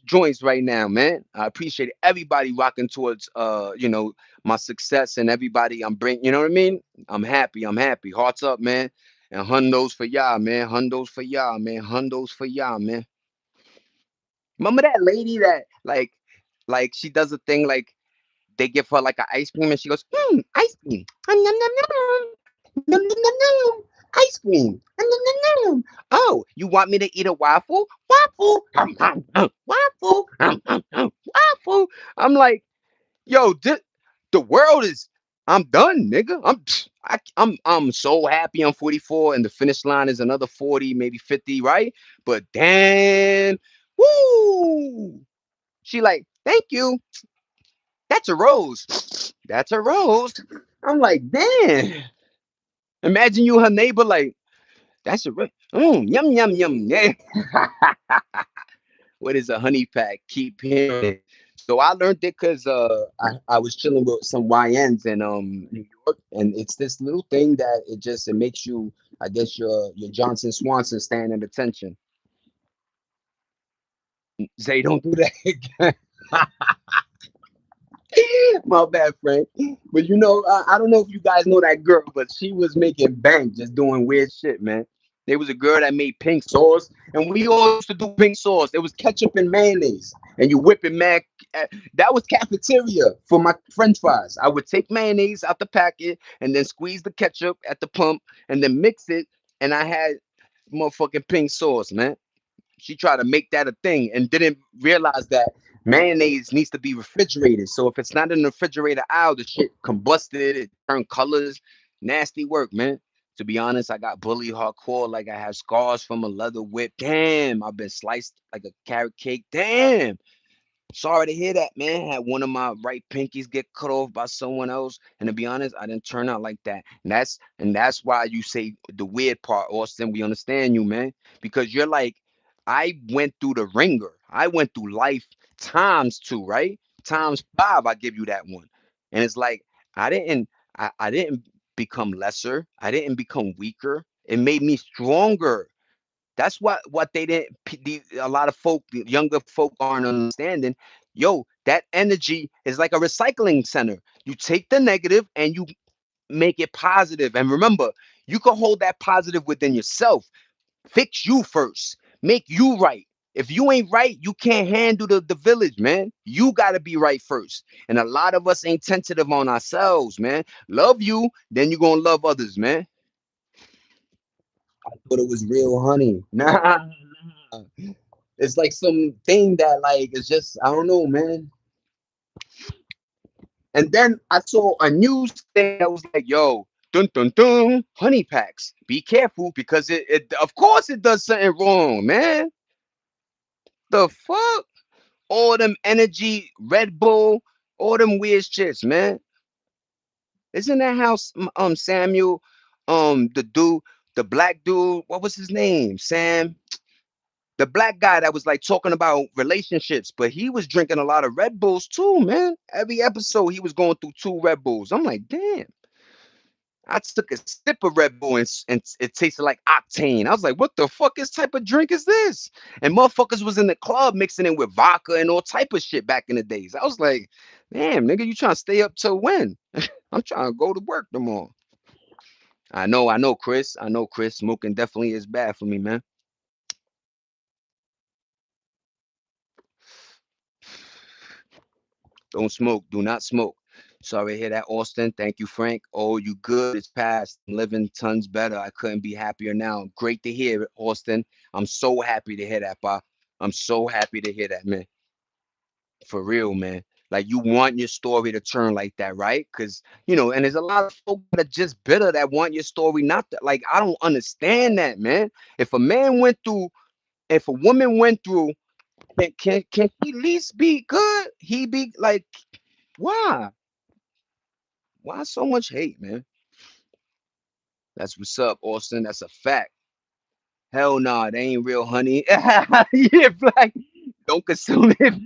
joints right now, man. I appreciate everybody rocking towards my success, and everybody I'm bringing, you know what I mean? I'm happy. I'm happy. Hearts up, man. And hundos for y'all, man. Hundos for y'all, man. Hundos for y'all, man. Remember that lady that like she does a thing like they give her like an ice cream and she goes, ice cream. Nom, nom, nom, nom. Nom, nom, nom, nom. Ice cream. Nom, nom, nom, nom. Oh, you want me to eat a waffle? Waffle. Waffle. Waffle. I'm like, yo, the world is. I'm done, nigga. I'm so happy. I'm 44, and the finish line is another 40, maybe 50, right? But damn, woo! She like, thank you. That's a rose. That's a rose. I'm like, damn. Imagine you her neighbor like, that's a rose. Yum yum yum. Yeah. What is a honey pack? Keep hearing it. So I learned it because I was chilling with some YNs in New York, and it's this little thing that it makes you, I guess, your Johnson Swanson stand at attention. Say don't do that again. My bad, Frank. But I don't know if you guys know that girl, but she was making bank just doing weird shit, man. There was a girl that made pink sauce, and we all used to do pink sauce. It was ketchup and mayonnaise, and you whip it, man. That was cafeteria for my French fries. I would take mayonnaise out the packet and then squeeze the ketchup at the pump and then mix it, and I had motherfucking pink sauce, man. She tried to make that a thing and didn't realize that mayonnaise needs to be refrigerated. So if it's not in the refrigerator aisle, the shit combusted, it turned colors. Nasty work, man. To be honest, I got bullied hardcore. Like I have scars from a leather whip. Damn, I've been sliced like a carrot cake. Damn. Sorry to hear that, man. Had one of my right pinkies get cut off by someone else, and to be honest, I didn't turn out like that. And that's why you say the weird part, Austin. We understand you, man, because you're like, I went through the ringer. I went through life times two, right? Times five. I give you that one, and it's like I didn't, I didn't become lesser. I didn't become weaker. It made me stronger. That's what they didn't. A lot of folk, the younger folk, aren't understanding. Yo, that energy is like a recycling center. You take the negative and you make it positive. And remember, you can hold that positive within yourself. Fix you first. Make you right. If you ain't right, you can't handle the village, man. You got to be right first. And a lot of us ain't tentative on ourselves, man. Love you, then you're going to love others, man. But it was real honey. Nah. It's like something that like it's just I don't know, man. And then I saw a news thing that was like, yo, dun dun dun, honey packs. Be careful because it of course it does something wrong, man. The fuck? All them energy, Red Bull, all them weird shits, man. Isn't that how Samuel, the dude, the black dude, what was his name? Sam, the black guy that was like talking about relationships, but he was drinking a lot of Red Bulls too, man. Every episode he was going through two Red Bulls. I'm like, damn. I took a sip of Red Bull and it tasted like octane. I was like, what the fuck is type of drink is this? And motherfuckers was in the club mixing it with vodka and all type of shit back in the days. I was like, damn, nigga, you trying to stay up till when? I'm trying to go to work tomorrow. I know, Chris. I know, Chris. Smoking definitely is bad for me, man. Don't smoke. Do not smoke. Sorry to hear that, Austin. Thank you, Frank. Oh, you good. It's past. I'm living tons better. I couldn't be happier now. Great to hear it, Austin. I'm so happy to hear that, Pa. I'm so happy to hear that, man. For real, man. Like you want your story to turn like that, right? Because and there's a lot of folk that are just bitter that want your story not to. Like I don't understand that, man. If a man went through, if a woman went through, can he at least be good? He be like, why? Why so much hate, man? That's what's up, Austin. That's a fact. Hell nah, they ain't real honey. Yeah, black. Don't consume it if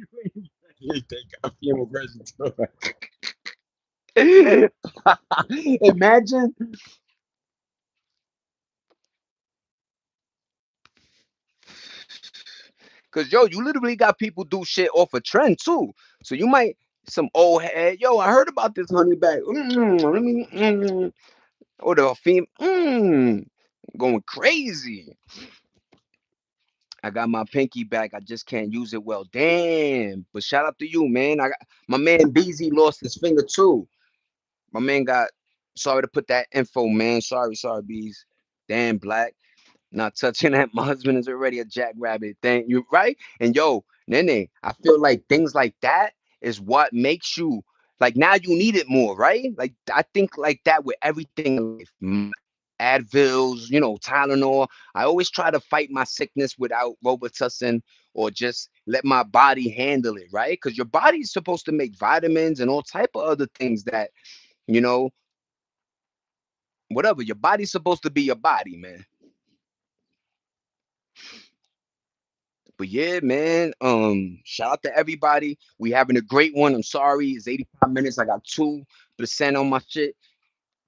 you ain't think I feel version to it. Imagine, cause yo, you literally got people do shit off a trend too. So you might some old head. Yo, I heard about this honey bag. Let me, or the fem, going crazy. I got my pinky back. I just can't use it well. Damn. But shout out to you, man. I got my man BZ lost his finger too. My man got sorry to put that info, man. Sorry, Bees. Damn black. Not touching that. My husband is already a jackrabbit. Thank you, right? And yo, Nene, I feel like things like that is what makes you like now you need it more, right? Like I think like that with everything in life. Advils, Tylenol. I always try to fight my sickness without Robitussin or just let my body handle it, right? Because your body's supposed to make vitamins and all type of other things that, you know, whatever. Your body's supposed to be your body, man. But yeah, man. Shout out to everybody. We having a great one. I'm sorry, it's 85 minutes. I got 2% on my shit.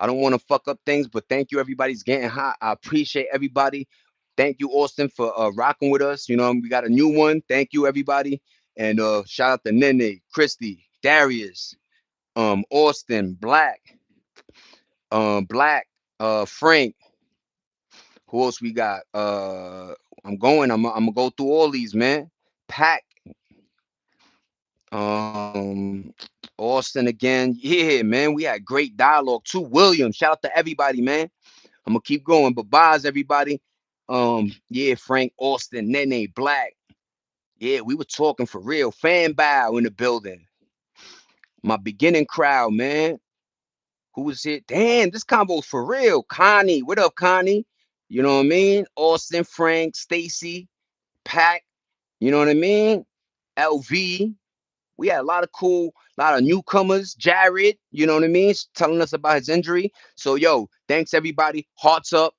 I don't want to fuck up things, but thank you. Everybody's getting hot. I appreciate everybody. Thank you, Austin, for rocking with us. We got a new one. Thank you, everybody. And shout out to Nene, Christy, Darius, Austin, Black, Frank. Who else we got? I'm gonna go through all these, man. Pack, um, Austin again. Yeah, man. We had great dialogue too. William, shout out to everybody, man. I'm gonna keep going, but bye, everybody. Yeah, Frank, Austin, Nene, Black. Yeah, we were talking for real. Fan bow in the building. My beginning crowd, man. Who was it? Damn, this combo's for real. Connie, what up, Connie? You know what I mean? Austin, Frank, Stacy, Pack. You know what I mean? LV. We had a lot of cool, a lot of newcomers. Jared, you know what I mean, telling us about his injury. So yo, thanks everybody. Hearts up.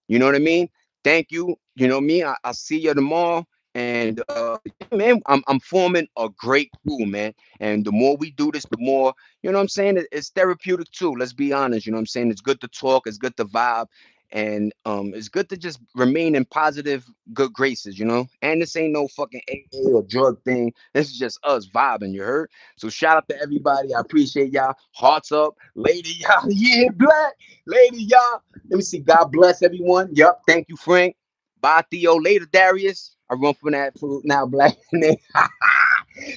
You know what I mean? Thank you. You know me. I'll see you tomorrow. And yeah, man, I'm forming a great crew, man. And the more we do this, the more, you know what I'm saying? It's therapeutic too. Let's be honest. You know what I'm saying? It's good to talk. It's good to vibe. And it's good to just remain in positive, good graces, you know. And this ain't no fucking AA or drug thing. This is just us vibing. You heard? So shout out to everybody. I appreciate y'all. Hearts up, lady, y'all. Yeah, black lady, y'all. Let me see. God bless everyone. Yep. Thank you, Frank. Bye, Theo. Later, Darius. I run from that food now, black.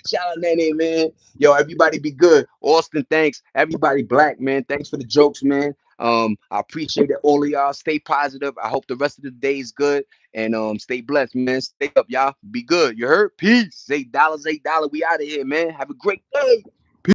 Shout out Nene, man. Yo, everybody be good. Austin, thanks. Everybody black, man. Thanks for the jokes, man. I appreciate it. All of y'all. Stay positive. I hope the rest of the day is good. And stay blessed, man. Stay up, y'all. Be good. You heard? Peace. $8, $8. We out of here, man. Have a great day.